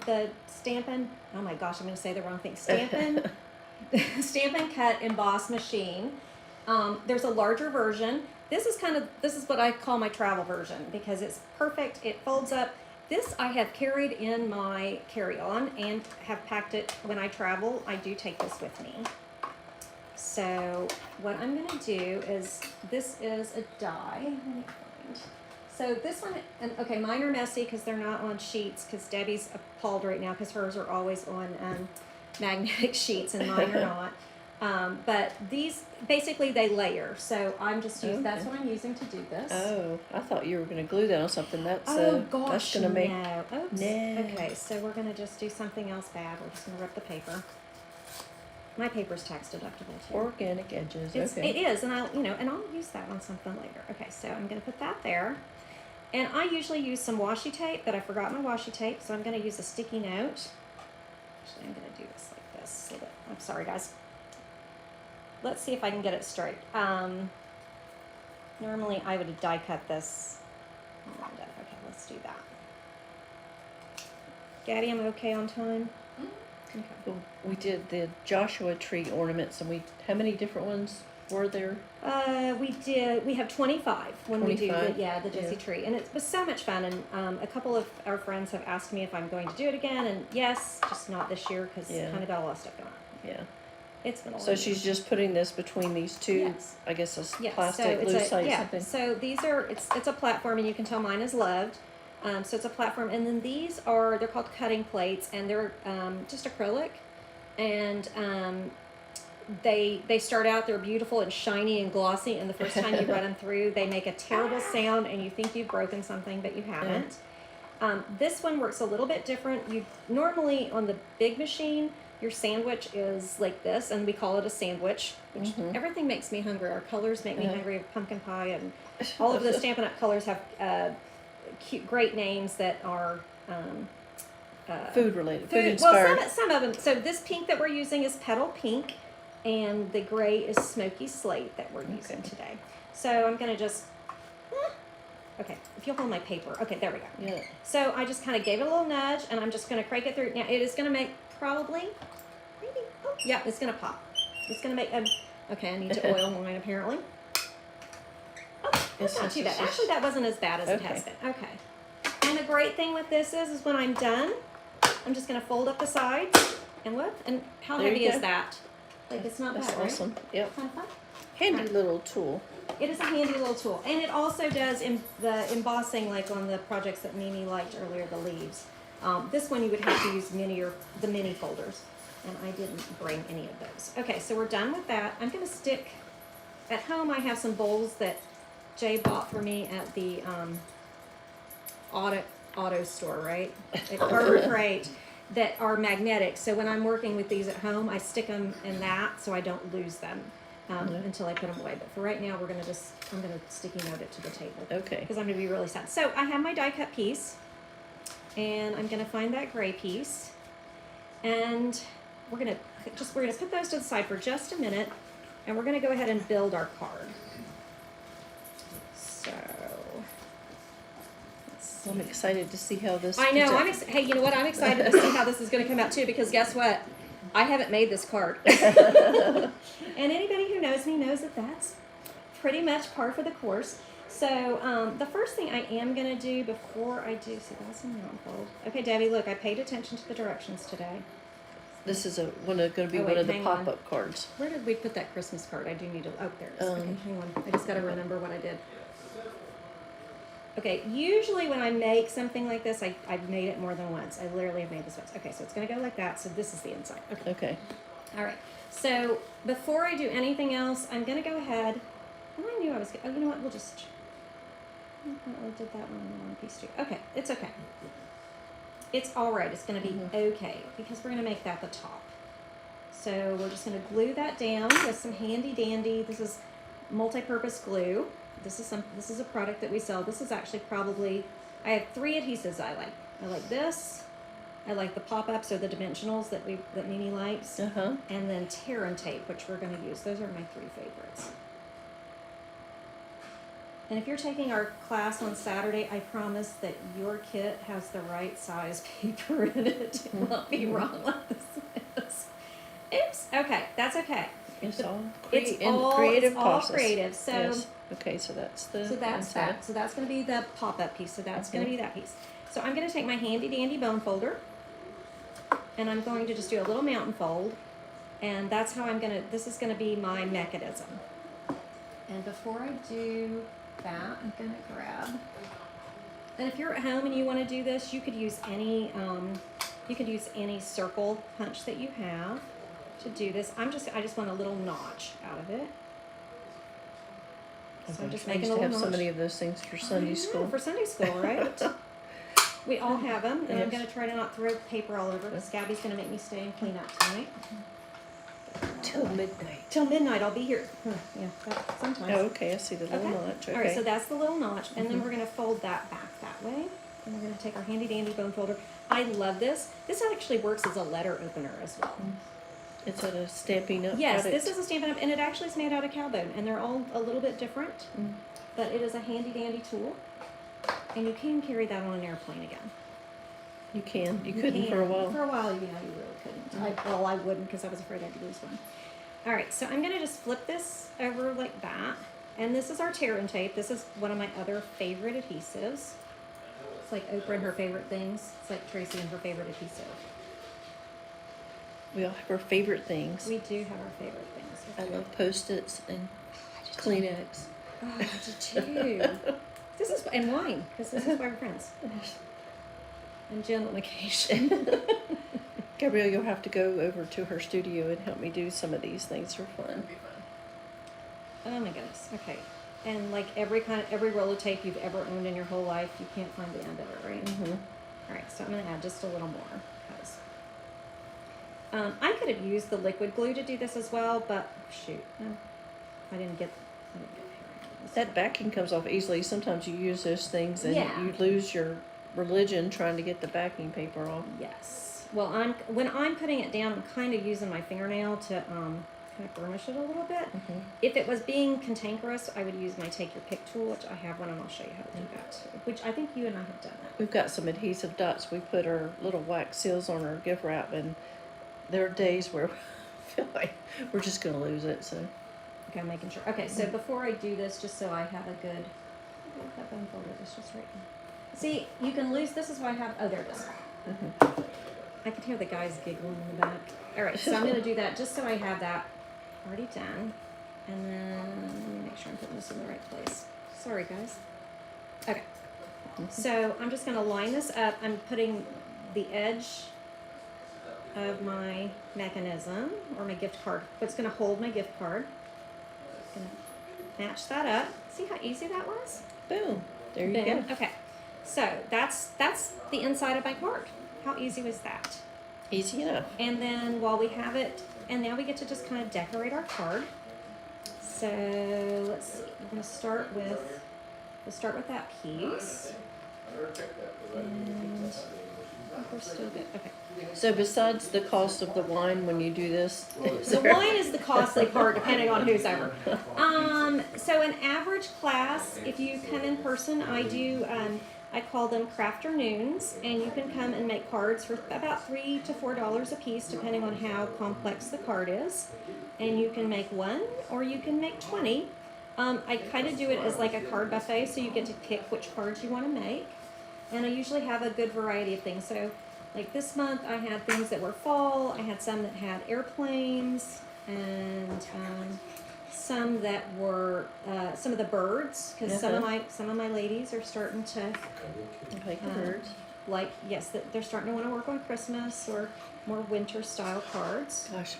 Stampin', oh my gosh, I'm going to say the wrong thing. Stampin' Cut Emboss Machine. There's a larger version. This is what I call my travel version because it's perfect. It folds up. This I have carried in my carry-on and have packed it when I travel. I do take this with me. So what I'm going to do is, this is a die. Let me find. So this one, and okay, mine are messy because they're not on sheets, because Debbie's appalled right now because hers are always on magnetic sheets and mine are not. But these, basically they layer. So I'm just using, that's Okay. what I'm using to do this. Oh, I thought you were going to glue that on something. That's Oh that's gosh, going to make. no. Oops. No. Okay, so we're going to just do something else bad. We're just going to rip the paper. My paper's tax deductible too. Organic edges. It Okay. is, and I'll use that on something later. Okay, so I'm going to put that there. And I usually use some washi tape, but I forgot my washi tape, so I'm going to use a sticky note. Actually, I'm going to do this like this. So that, I'm sorry, guys. Let's see if I can get it straight. Normally, I would die cut this. Okay, let's do that. Gaddy, am I okay on time? Okay. Well, we did the Joshua tree ornaments, and how many different ones were there? We have 25 when we do 25? the Josie Yeah. tree, and it was so much fun. And a couple of our friends have asked me if I'm going to do it again, and yes, just not this year because Yeah. kind of got a lot of stuff going on. Yeah. It's been a lot. So she's just putting this between these two, Yes. I guess, a Yes, plastic so lucite yeah. something. So these are it's a platform, and you can tell mine is loved. So it's a platform, and then they're called cutting plates, and they're just acrylic, and they start out, they're beautiful and shiny and glossy, and the first time you run them through, they make a terrible sound, and you think you've broken something, but you haven't. This one works a little bit different. You normally on the big machine, your sandwich is like this, and we call it a sandwich, which everything makes me hungry. Our colors make me hungry. Pumpkin pie and all of the Stampin' Up! Colors have cute, great names that are Food related, food well, inspired. some of them. So this pink that we're using is petal pink, and the gray is smoky slate that we're using today. So I'm gonna just, okay, if you'll hold my paper. Okay, there we go. Yeah. So I just kind of gave it a little nudge, and I'm just gonna crank it through. Now it is gonna make probably, maybe, oh yeah, it's gonna pop. It's gonna make okay, I need to oil mine apparently. Oh, that's not too bad. Actually, that wasn't as bad as it has been. Okay. And the great thing with this is when I'm done, I'm just gonna fold up the sides and look. And how heavy is that? Like, it's not That's bad, right? awesome. Yep. Kind of fun. Handy little tool. It is a handy little tool, and it also does the embossing, like on the projects that Mimi liked earlier, the leaves. This one you would have to use the mini folders, and I didn't bring any of those. Okay, so we're done with that. I'm gonna stick, at home I have some bowls that Jay bought for me at the auto store, right? Or Crate, that are magnetic. So when I'm working with these at home, I stick them in that so I don't lose them until I put them away. But for right now, I'm gonna sticky note it to the table. Okay. Because I'm gonna be really sad. So I have my die cut piece, and I'm gonna find that gray piece, and we're gonna put those to the side for just a minute, and we're gonna go ahead and build our card. So I'm excited to see how this. I know. Hey, you know what? I'm excited to see how this is going to come out too, because guess what? I haven't made this card. And anybody who knows me knows that that's pretty much par for the course. So the first thing I am going to do before I do, see, that's a mountain fold. Okay, Debbie, look, I paid attention to the directions today. This is going to be one of the pop-up cards. Where did we put that Christmas card? I do need to. Oh, there it is. Okay, hang on. I just got to remember what I did. Okay, usually when I make something like this, I've made it more than once. I literally have made this once. Okay, so it's going to go like that. So this is the inside. Okay. Okay. All right. So before I do anything else, I'm going to go ahead. Oh, I knew I was. Oh, you know what? We'll just. I did that one in the wrong piece too. Okay, it's okay. It's all right. It's going to be okay because we're going to make that the top. So we're just going to glue that down with some handy dandy. This is multi-purpose glue. This is a product that we sell. This is actually probably, I have 3 adhesives I like. I like this. I like the pop-ups or the dimensionals that Mimi likes. Uh-huh. And then tear and tape, which we're going to use. Those are my 3 favorites. And if you're taking our class on Saturday, I promise that your kit has the right size paper in it. It won't be wrong like this is. Oops. Okay, that's okay. It's all creative process. Creative. So yes. Okay, so that's that. So that's going to be the pop-up piece. So that's going to be that piece. So I'm going to take my handy dandy bone folder, and I'm going to just do a little mountain fold, and that's how this is going to be my mechanism. And before I do that, I'm going to grab, and if you're at home and you want to do this, you could use any circle punch that you have to do this. I just want a little notch out of it. So I'm just I making used a to little have so notch. many of those things for Sunday school. For Sunday school, right? We all have them, and I'm Yes. going to try to not throw paper all over. Because Gabby's going to make me stay and clean up tonight. Till midnight. Till midnight, I'll be here. Yeah, sometimes. Oh, okay. I see the little notch. Okay. All right, so that's the little notch, and then we're going to fold that back that way. And we're going to take our handy dandy bone folder. I love this. This actually works as a letter opener as well. It's a Stampin' Up! Yes, product. this is a Stampin' Up! And it actually is made out of cow bone, and they're all a little bit different, but it is a handy dandy tool, and you can carry that on an airplane again. You can. You couldn't for a while. For a while, yeah, you really couldn't. I wouldn't because I was afraid I'd lose one. All right, so I'm going to just flip this over like that, and this is our tear and tape. This is one of my other favorite adhesives. It's like Oprah and her favorite things. It's like Tracie and her favorite adhesive. We all have our favorite things. We do have our favorite things. I love Post-its and Kleenex. Oh, I do too. This is, and wine, because this is why we're friends. And Jen on occasion. Gabrielle, you'll have to go over to her studio and help me do some of these things. They're fun. Oh my goodness. Okay. And like every roll of tape you've ever owned in your whole life, you can't find the end of it, right? Mm-hmm. All right, so I'm going to add just a little more. Because I could have used the liquid glue to do this as well, but shoot, no, I didn't get That backing comes off easily. Sometimes you use those things and Yeah. you lose your religion trying to get the backing paper off. Yes. Well, when I'm putting it down, I'm kind of using my fingernail to kind of burnish it a little bit. Mm-hmm. If it was being cantankerous, I would use my Take Your Pick tool, which I have one, and I'll show you how to do that. Which I think you and I have done that. We've got some adhesive dots. We put our little wax seals on our gift wrap, and there are days where feel like we're just gonna lose it. So Okay, I'm making sure. Okay, so before I do this, just so I have a good, that bone folder is just right here. See, you can lose, this is why I have, oh, there it is. I could hear the guys giggling in the back. All right, so I'm gonna do that just so I have that already done. And then, let me make sure I'm putting this in the right place. Sorry, guys. Okay, so I'm just gonna line this up. I'm putting the edge of my mechanism, or my gift card, what's gonna hold my gift card. Gonna match that up. See how easy that was? boom, there you Boom. go. Okay, so that's the inside of my card. How easy was that? Easy enough. And then while we have it, and now we get to just kind of decorate our card. So let's see. We're gonna start with that piece. And I think we're still good. Okay. So besides the cost of the wine when you do this, The wine is the costly part, depending on who's over. So an average class, if you come in person, I do. I call them crafternoons, and you can come and make cards for about $3 to $4 a piece, depending on how complex the card is. And you can make one, or you can make 20. I kind of do it as like a card buffet, so you get to pick which cards you want to make. And I usually have a good variety of things. So, like this month, I had things that were fall. I had some that had airplanes, and some that were some of the birds, because some of my ladies are starting to like birds. like, yes, they're starting to want to work on Christmas or more winter style cards. Gosh,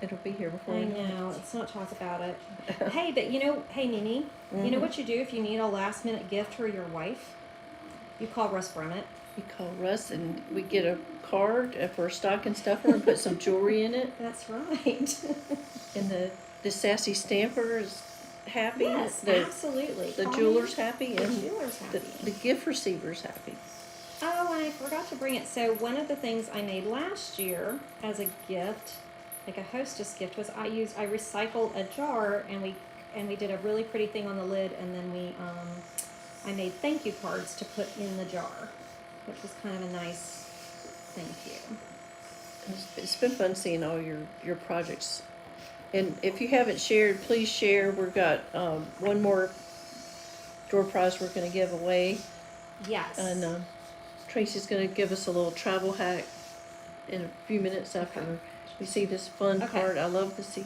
it'll be here before. I know. Let's not talk about it. Hey, but hey, Mimi, you know what you do if you need a last minute gift for your wife? You call Russ Brummett. We call Russ and we get a card for a stocking stuffer and put some jewelry in it. That's right. And the Sassy Stamper is happy. Yes, the, absolutely. The Call jeweler's me. happy The and jeweler's happy. the gift receiver's happy. Oh, and I forgot to bring it. So one of the things I made last year as a gift, like a hostess gift, was I recycled a jar and we did a really pretty thing on the lid, and then I made thank you cards to put in the jar, which was kind of a nice thank you. It's been fun seeing all your projects. And if you haven't shared, please share. We've got one more door prize we're going to give away. Yes. And Tracie's going to give us a little travel hack in a few minutes after we see this fun card. I love to see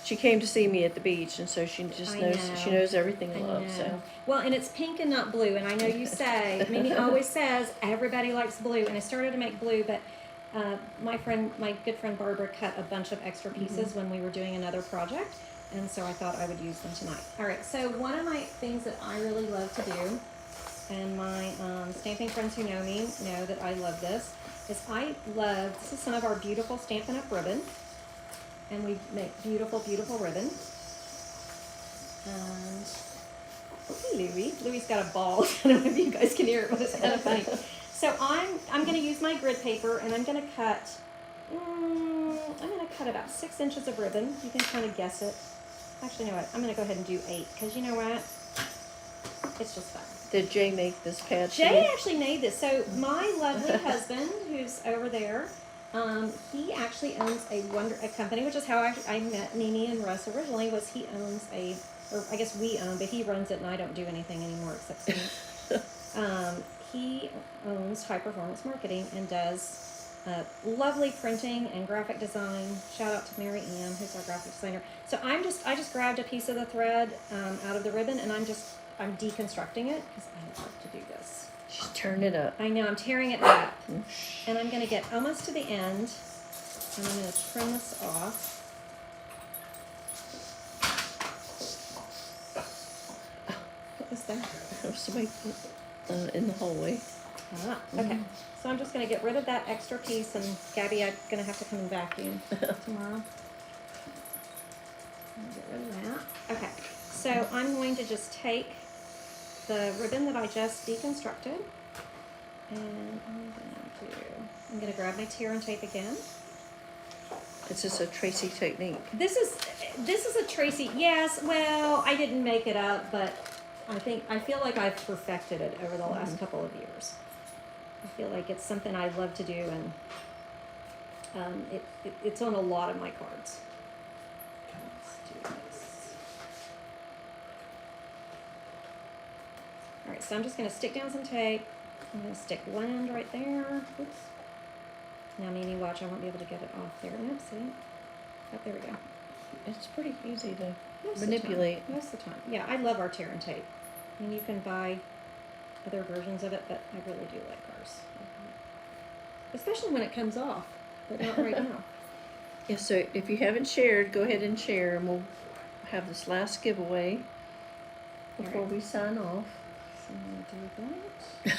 she came to see me at the beach, and so she just she knows everything I love. So well, and it's pink and not blue. And I know you say Mimi always says everybody likes blue, and I started to make blue, but my good friend Barbara cut a bunch of extra pieces when we were doing another project, and so I thought I would use them tonight. All right, so one of my things that I really love to do, and my stamping friends who know me know that I love this, is this is some of our beautiful Stampin' Up! Ribbon, and we make beautiful, beautiful ribbon. And hey, Louie's got a ball. I don't know if you guys can hear it, but it's kind of funny. So I'm going to use my grid paper, and I'm going to cut. About 6 inches of ribbon. You can kind of guess it. Actually, you know what? I'm going to go ahead and do 8, because you know what? It's just fun. did Jay make this pad? Jay actually made this. So my lovely husband, who's over there, he actually owns a company, which is how I met Mimi and Russ originally. Was he owns or I guess we own, but he runs it, and I don't do anything anymore except sing. He owns High Performance Marketing and does lovely printing and graphic design. Shout out to Mary Ann, who's our graphic designer. So I just grabbed a piece of the thread out of the ribbon, and I'm deconstructing it because I love to do this. She's turned it up. I know, I'm tearing it up, and I'm going to get almost to the end, and I'm going to trim this off. What was that? There was somebody in the hallway. Okay. So I'm just going to get rid of that extra piece, and Gabby, I'm going to have to come and vacuum tomorrow. Get rid of that. Okay. So I'm going to just take the ribbon that I just deconstructed, and I'm going to grab my tear and tape again. This is a Tracie technique. This is a Tracie. Yes. Well, I didn't make it up, but I feel like I've perfected it over the last couple of years. I feel like it's something I love to do, and It's on a lot of my cards. Let's do this. All right, so I'm just going to stick down some tape. I'm going to stick one end right there. Oops. Now, Mimi, watch. I won't be able to get it off there. Nope, see? Oh, there we go. It's pretty easy to Most manipulate. Of the time. Most of the time. Yeah, I love our tear and tape. I mean, you can buy other versions of it, but I really do like ours. Especially when it comes off, but not right now. Yeah, so if you haven't shared, go ahead and share, and we'll have this last giveaway before we sign off. So I'm going to do that.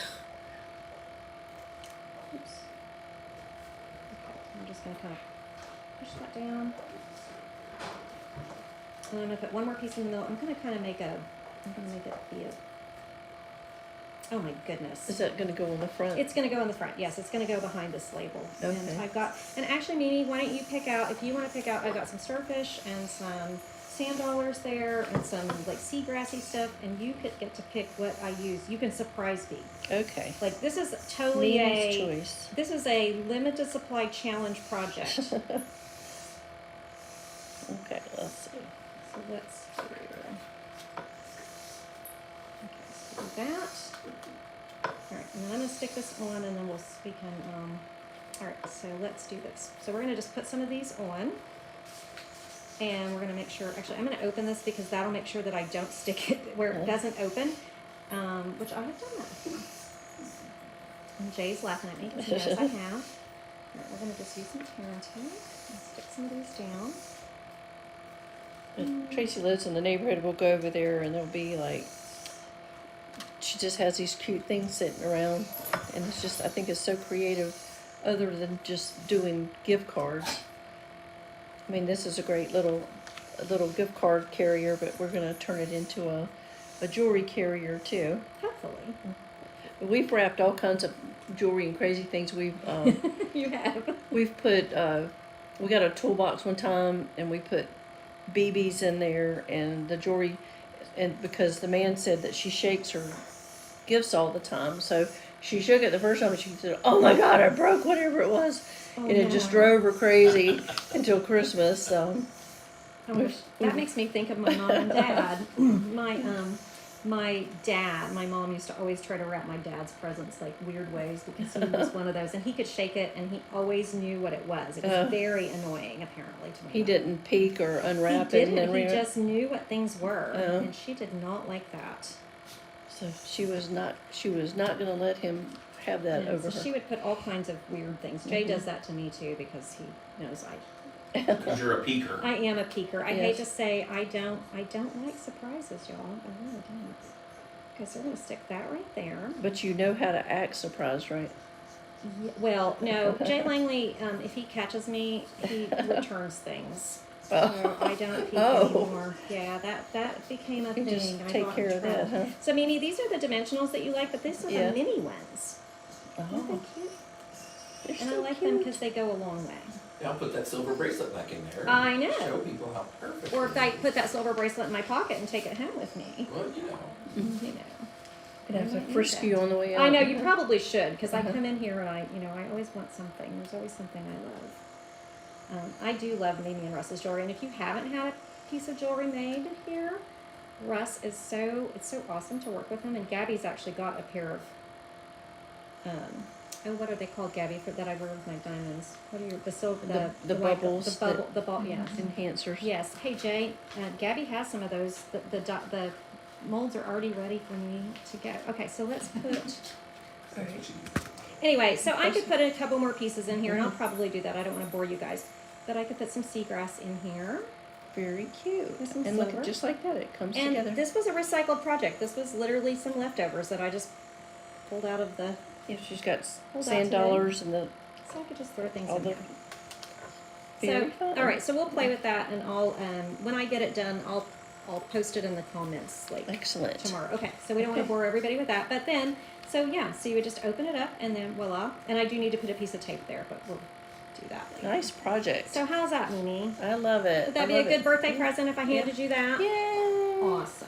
Oops. Okay, I'm just going to kind of push that down. And I'm going to put one more piece in the middle. I'm going to kind of make it be a, oh my goodness. Is that going to go on the front? It's going to go on the front. Yes, it's going to go behind this label. Okay. And actually, Mimi, why don't you pick out, if you want to pick out, I've got some starfish and some sand dollars there and some like seagrassy stuff, and you could get to pick what I use. You can surprise me. Okay. Like this is totally Mimi's choice. This is a limited supply challenge project. Okay, let's see. So let's do, okay, so do that. All right, and then I'm gonna stick this on, and then we can, all right, so let's do this. So we're gonna just put some of these on, and we're gonna make sure, actually, I'm gonna open this because that'll make sure that I don't stick it where it doesn't open, which I have done that before. And Jay's laughing at me because he knows I have. All right, we're gonna just use some tear tape and stick some of these down. Tracie lives in the neighborhood. We'll go over there, and there'll be like, she just has these cute things sitting around, and it's just, I think it's so creative, other than just doing gift cards. I mean, this is a great little gift card carrier, but we're gonna turn it into a jewelry carrier too. Hopefully. We've wrapped all kinds of jewelry and crazy things. We've You have. we've put we got a toolbox one time, and we put BBs in there and the jewelry, and because the man said that she shakes her gifts all the time, so she shook it the first time and she said, "Oh my God, I broke whatever it was," Oh, and it just drove her crazy until Christmas. That makes me think of my mom and dad. My mom used to always try to wrap my dad's presents like weird ways because he was one of those, and he could shake it and he always knew what it was. It was very annoying, apparently, to me. He didn't peek or unwrap He it. didn't. He just knew what things were, Oh. and she did not like that. So she was not going to let him have that And over so her. she would put all kinds of weird things. Jay does that to me too because he knows Because you're a peeker. I am a peeker. I Yes. hate to say I don't like surprises, y'all. I really don't. Okay, so we're gonna stick that right there. But you know how to act surprised, right? Yeah, well, no, Jay Langley, if he catches me, he returns things. So I don't peek anymore. Yeah, that became a You thing. just I take got care in of that, trouble. huh? So Mimi, these are the dimensionals that you like, but these are Yeah. the mini ones. Aren't Oh, they cute? they're And so I like them cute. because they go a long way. Yeah, I'll put that silver bracelet back in there. I know. Show people how perfect. Or it if I is. put that silver bracelet in my pocket and take it home with me, Well, you know. you know. Gonna have I to might frisk need you that. on the way out. I know you probably should because I Uh-huh. come in here and I always want something. There's always something I love. I do love Mimi and Russ's jewelry, and if you haven't had a piece of jewelry made here, Russ is it's so awesome to work with him. And Gabby's actually got a pair of what are they called, Gabby? For that I wear with my diamonds. What are the silver The white- bubbles the bubble the ball yes. Enhancers. Yes. Hey Jay, Gabby has some of those. The molds are already ready for me to go. Okay, so let's put. That's what you need. Anyway, so I could put a couple more pieces in here, and I'll probably do that. I don't want to bore you guys, but I could put some seagrass in here. Very cute. With some And look, silver. just like that, it comes And together. this was a recycled project. This was literally some leftovers that I just pulled out of the. Yeah, she's got Hold sand out today. dollars and the So I could just throw things all in the. here. Very So, fun. all right, so we'll play with that, and I'll when I get it done, I'll post it in the comments like Excellent. tomorrow. Okay, so we don't want to bore everybody with that, but then so yeah, so you would just open it up, and then voila. And I do need to put a piece of tape there, but we'll do that later. Nice project. So how's that, Mimi? I love it. Would that I be a love good it. birthday present if I handed you that? Yay! Awesome.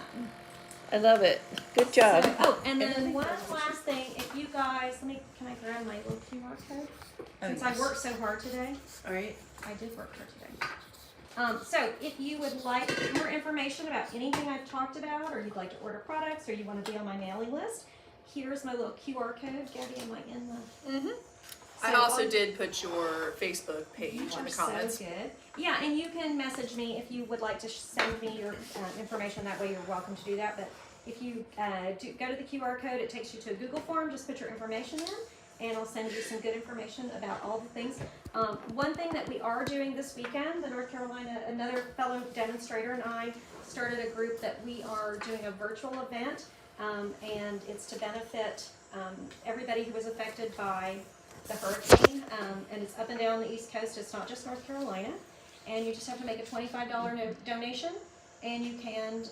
I love it. Good job. So, oh, and then one last thing, if you guys, can I I grab my little QR code? Oh, Since yes. I worked so hard today. All right. I did work hard today. So if you would like more information about anything I've talked about, or you'd like to order products, or you want to be on my mailing list, here's my little QR code. Gabby, am I in the... Mm-hmm. I also did put your Facebook page You in are the comments. so good. Yeah, and you can message me if you would like to send me your information. That way you're welcome to do that. But if you go to the QR code, it takes you to a Google form. Just put your information in, and I'll send you some good information about all the things. One thing that we are doing this weekend, the North Carolina, another fellow demonstrator and I started a group that we are doing a virtual event, and it's to benefit everybody who was affected by the hurricane, and it's up and down the East Coast. It's not just North Carolina, and you just have to make a $25 donation, and you can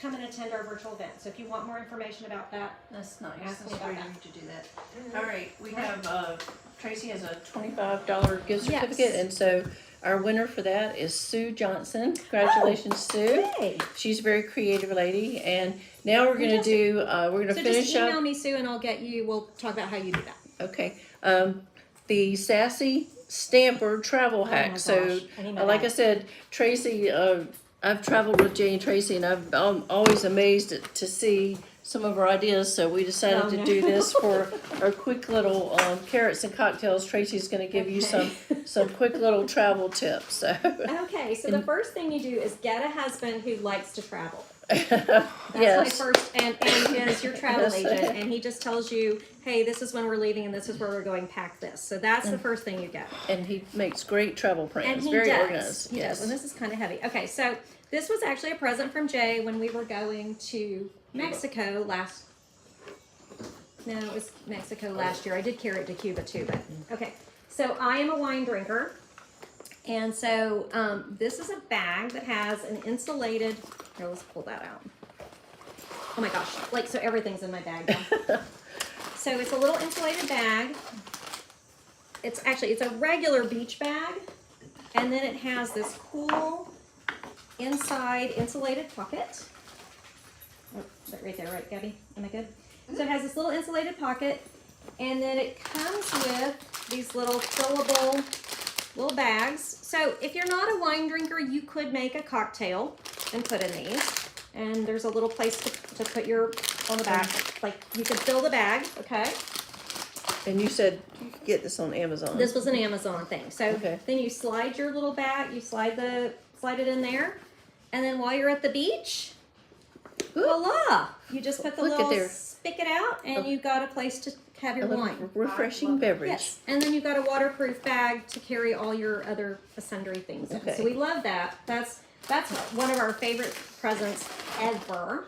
come and attend our virtual event. So if you want more information about that, That's nice. Ask me That's about great of that. you to do that. All right, we have, Tracie has a $25 gift Yes. certificate, and so our winner for that is Sue Johnson. Congratulations, Sue. Hey. She's a very creative lady, and now we're gonna do, we're gonna So finish just email up. me, Sue, and I'll get you. We'll talk about how you do that. Okay, the Sassy Stamper travel hack. Oh my So, gosh, I need my like I bag. said, Tracie, I've traveled with Jay and Tracie, and I'm always amazed to see some of our ideas. So we decided Oh, to no. do this for our quick little carrots and cocktails. Tracie's going to give you Okay. some quick little travel tips. So. Okay, so the first thing you do is get a husband who likes to travel. That's my Yes. first, and is your travel Yes. agent, and he just tells you, hey, this is when we're leaving, and this is where we're going. Pack this. So that's the first thing you get. And he makes great travel And plans. he Very does. organized. He Yes. does. And this is kind of heavy. Okay, so this was actually a present from Jay when we were going to Mexico last. No, it was Mexico last year. I did carry it to Cuba too, but okay. So I am a wine drinker, and so this is a bag that has an insulated. Here, let's pull that out. Oh my gosh! Like so, everything's in my bag now. So it's a little insulated bag. It's a regular beach bag, and then it has this cool inside insulated pocket. Oh, is that right there, right, Gabby? Am I good? So it has this little insulated pocket, and then it comes with these little fillable little bags. So if you're not a wine drinker, you could make a cocktail and put in these. And there's a little place to put your on the back. Like you could fill the bag, okay? And you said you could get this on Amazon. This was an Amazon thing. So Okay. then you slide your little bag, you slide it in there, and then while you're at the beach, voila! You just put the Look at little there. spigot out, and you've got a place to have your a little wine. refreshing beverage. Yes, and then you've got a waterproof bag to carry all your other sundry things in. Okay. So we love that. That's one of our favorite presents ever.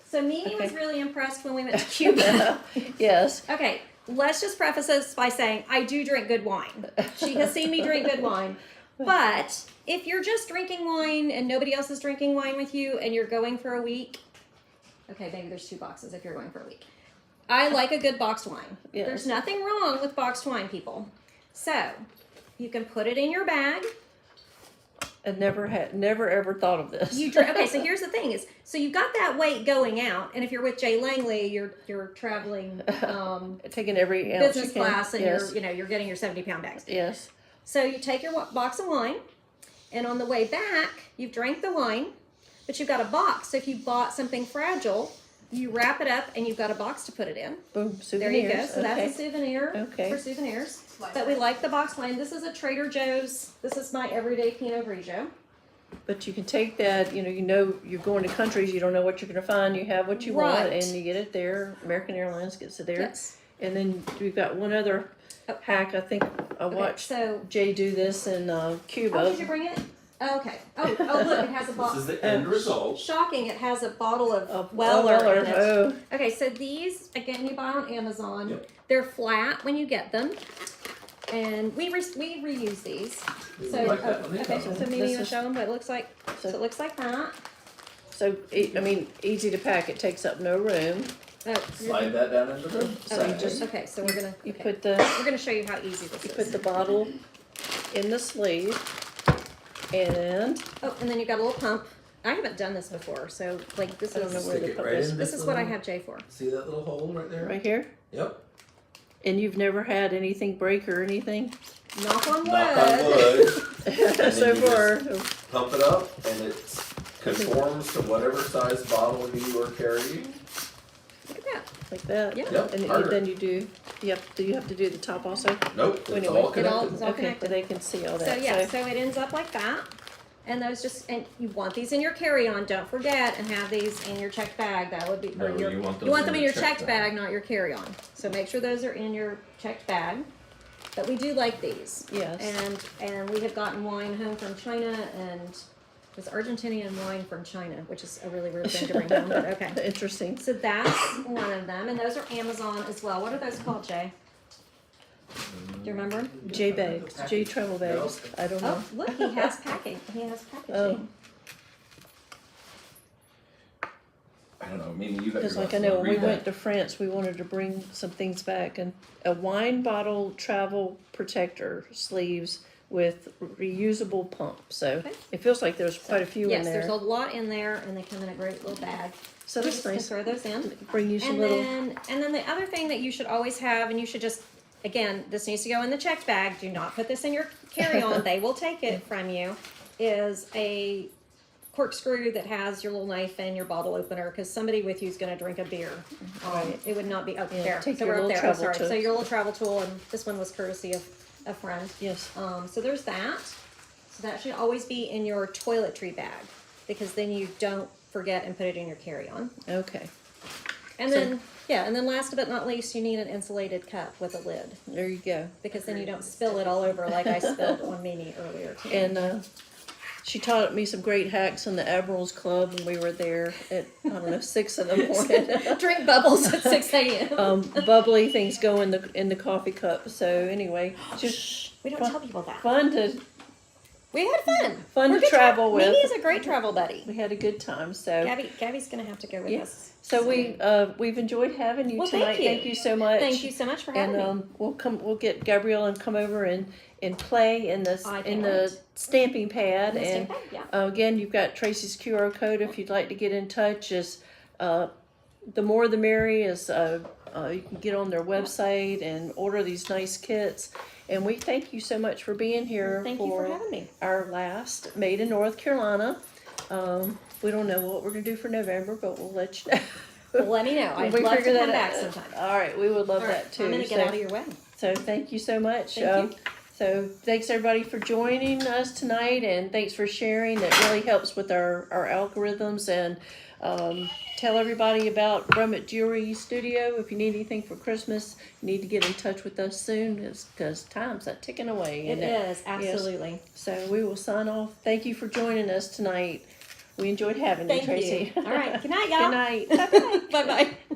So Mimi was Okay. really impressed when we went to Cuba. Yes. Okay, let's just preface this by saying I do drink good wine. She has seen me drink good wine. But if you're just drinking wine and nobody else is drinking wine with you and you're going for a week, okay, maybe there's 2 boxes if you're going for a week. I like a good boxed wine. Yes. There's nothing wrong with boxed wine, people. So you can put it in your bag. I never ever thought of this. You drink. Okay, so here's the thing: so you've got that weight going out, and if you're with Jay Langley, you're traveling taking every ounce business you can. class, and Yes. you're getting your 70-pound bags. Yes. So you take your box of wine, and on the way back, you've drank the wine, but you've got a box. So if you bought something fragile, you wrap it up, and you've got a box to put it in. Boom. Souvenirs. There you go. So Okay. that's a souvenir Okay. for souvenirs. But we like the box wine. This is a Trader Joe's. This is my everyday Pinot Grigio. But you can take that. You know, you're going to countries you don't know what you're going to find. You have what you want, Right. and you get it there. American Airlines gets it there. Yes. And then we've got one other hack. I think I watched so Jay do this in Cuba. oh, did you bring it? Oh, okay. Oh, look, it has a This bottle. is the end result. Shocking! It has a bottle of Of Weller Weller, in it. oh. Okay, so these again you buy on Amazon. Yep. They're flat when you get them, and we reuse these. So Like that one, okay, yeah. so This maybe you'll is- show them what it looks like. So it looks like that. So I mean, easy to pack. It takes up no room. Oh, Slide that down into the So you side. just okay. So we're gonna you okay. put the We're gonna show you how easy this you is. put the bottle in the sleeve, and Oh, and then you got a little pump. I haven't done this before, so like this I don't know is where Stick the it pump right is. in this is what I little- have Jay for. See that little hole right there? Right here. Yep. And you've never had anything break or anything Knock on wood. Knock on wood. then so you far? Pump it up, and it conforms to whatever size bottle you are carrying. Look at that. Like that? Yeah. Yep. And Perfect. then do you have to do the top also? Nope. It's Anyway, all it all- connected. it's all Okay, connected. but they can see all So that. yeah, so it ends up like that. And those just, and you want these in your carry-on, don't forget, and have these in your checked bag. That would be, or No, your, you want you those want in them in your your checked bag, not your carry-on. So make sure those are in your checked bag. But we do like these. Yes. And we have gotten wine home from China, and it was Argentinian wine from China, which is a really weird thing to bring home, but okay. Interesting. So that's one of them, and those are Amazon as well. What are those called, Jay? Do you remember? J bags, J travel bags. I don't know. Oh, look, he has packing. He has packaging. Oh. I don't know. Mimi, you got Because your like I glasses know on. when we Read went that. to France, we wanted to bring some things back, and a wine bottle travel protector sleeves with reusable pump. So Okay. it feels like there's quite a few Yes, in there's there. a lot in there, and they come in a great little bag. So You that's just can nice. throw those in. Bring you some And little. then the other thing that you should always have, and you should just, again, this needs to go in the checked bag. Do not put this in your carry-on. They will take it from you. Is a corkscrew that has your little knife and your bottle opener, because somebody with you is going to drink a beer. Right. It would not be Yeah, there. take So your we're up little there. Oh, travel sorry. tool. So your little travel tool, and this one was courtesy of a friend. Yes. So there's that. So that should always be in your toiletry bag, because then you don't forget and put it in your carry-on. Okay. And So- then, yeah, and then last but not least, you need an insulated cup with a lid, There you go. because then you don't spill it all over like I spilled on Mimi earlier today. And she taught me some great hacks in the Admirals Club when we were there at I don't know 6 in the morning. Drink bubbles at 6 a.m. Bubbly things go in the coffee cup. So anyway, just We don't fun- tell people that. fun to We had fun. Fun We're to good travel with. Mimi is a great travel buddy. we had a good time. So Gabby's gonna have to go with Yeah. us. so we've enjoyed having you Well, tonight. thank you. So much. Thank you so much for having And me. we'll get Gabrielle and come over and play in the I in can't the wait. stamping pad. In the And stamping pad, yeah. again, you've got Tracie's QR code if you'd like to get in touch. Is the more the merry. Is you can get on their website and order these nice kits. And we thank you so much for being here Thank you for having me. our last Made in North Carolina. We don't know what we're gonna do for November, but we'll let you know. Well, let me know. When I'd we love to figure come that back out. sometime. All right, we would love All right, that too. I'm gonna get out of your way. So thank you so much. Thank you. So thanks everybody for joining us tonight, and thanks for sharing. That really helps with our algorithms. And tell everybody about Brummett Jewelry Studio. If you need anything for Christmas, you need to get in touch with us soon, because time's not ticking away. It isn't is, absolutely. So we will sign off. Thank you for joining us tonight. We enjoyed having Thank you, Tracie. you. All right. Good night, y'all. Good night. Bye bye.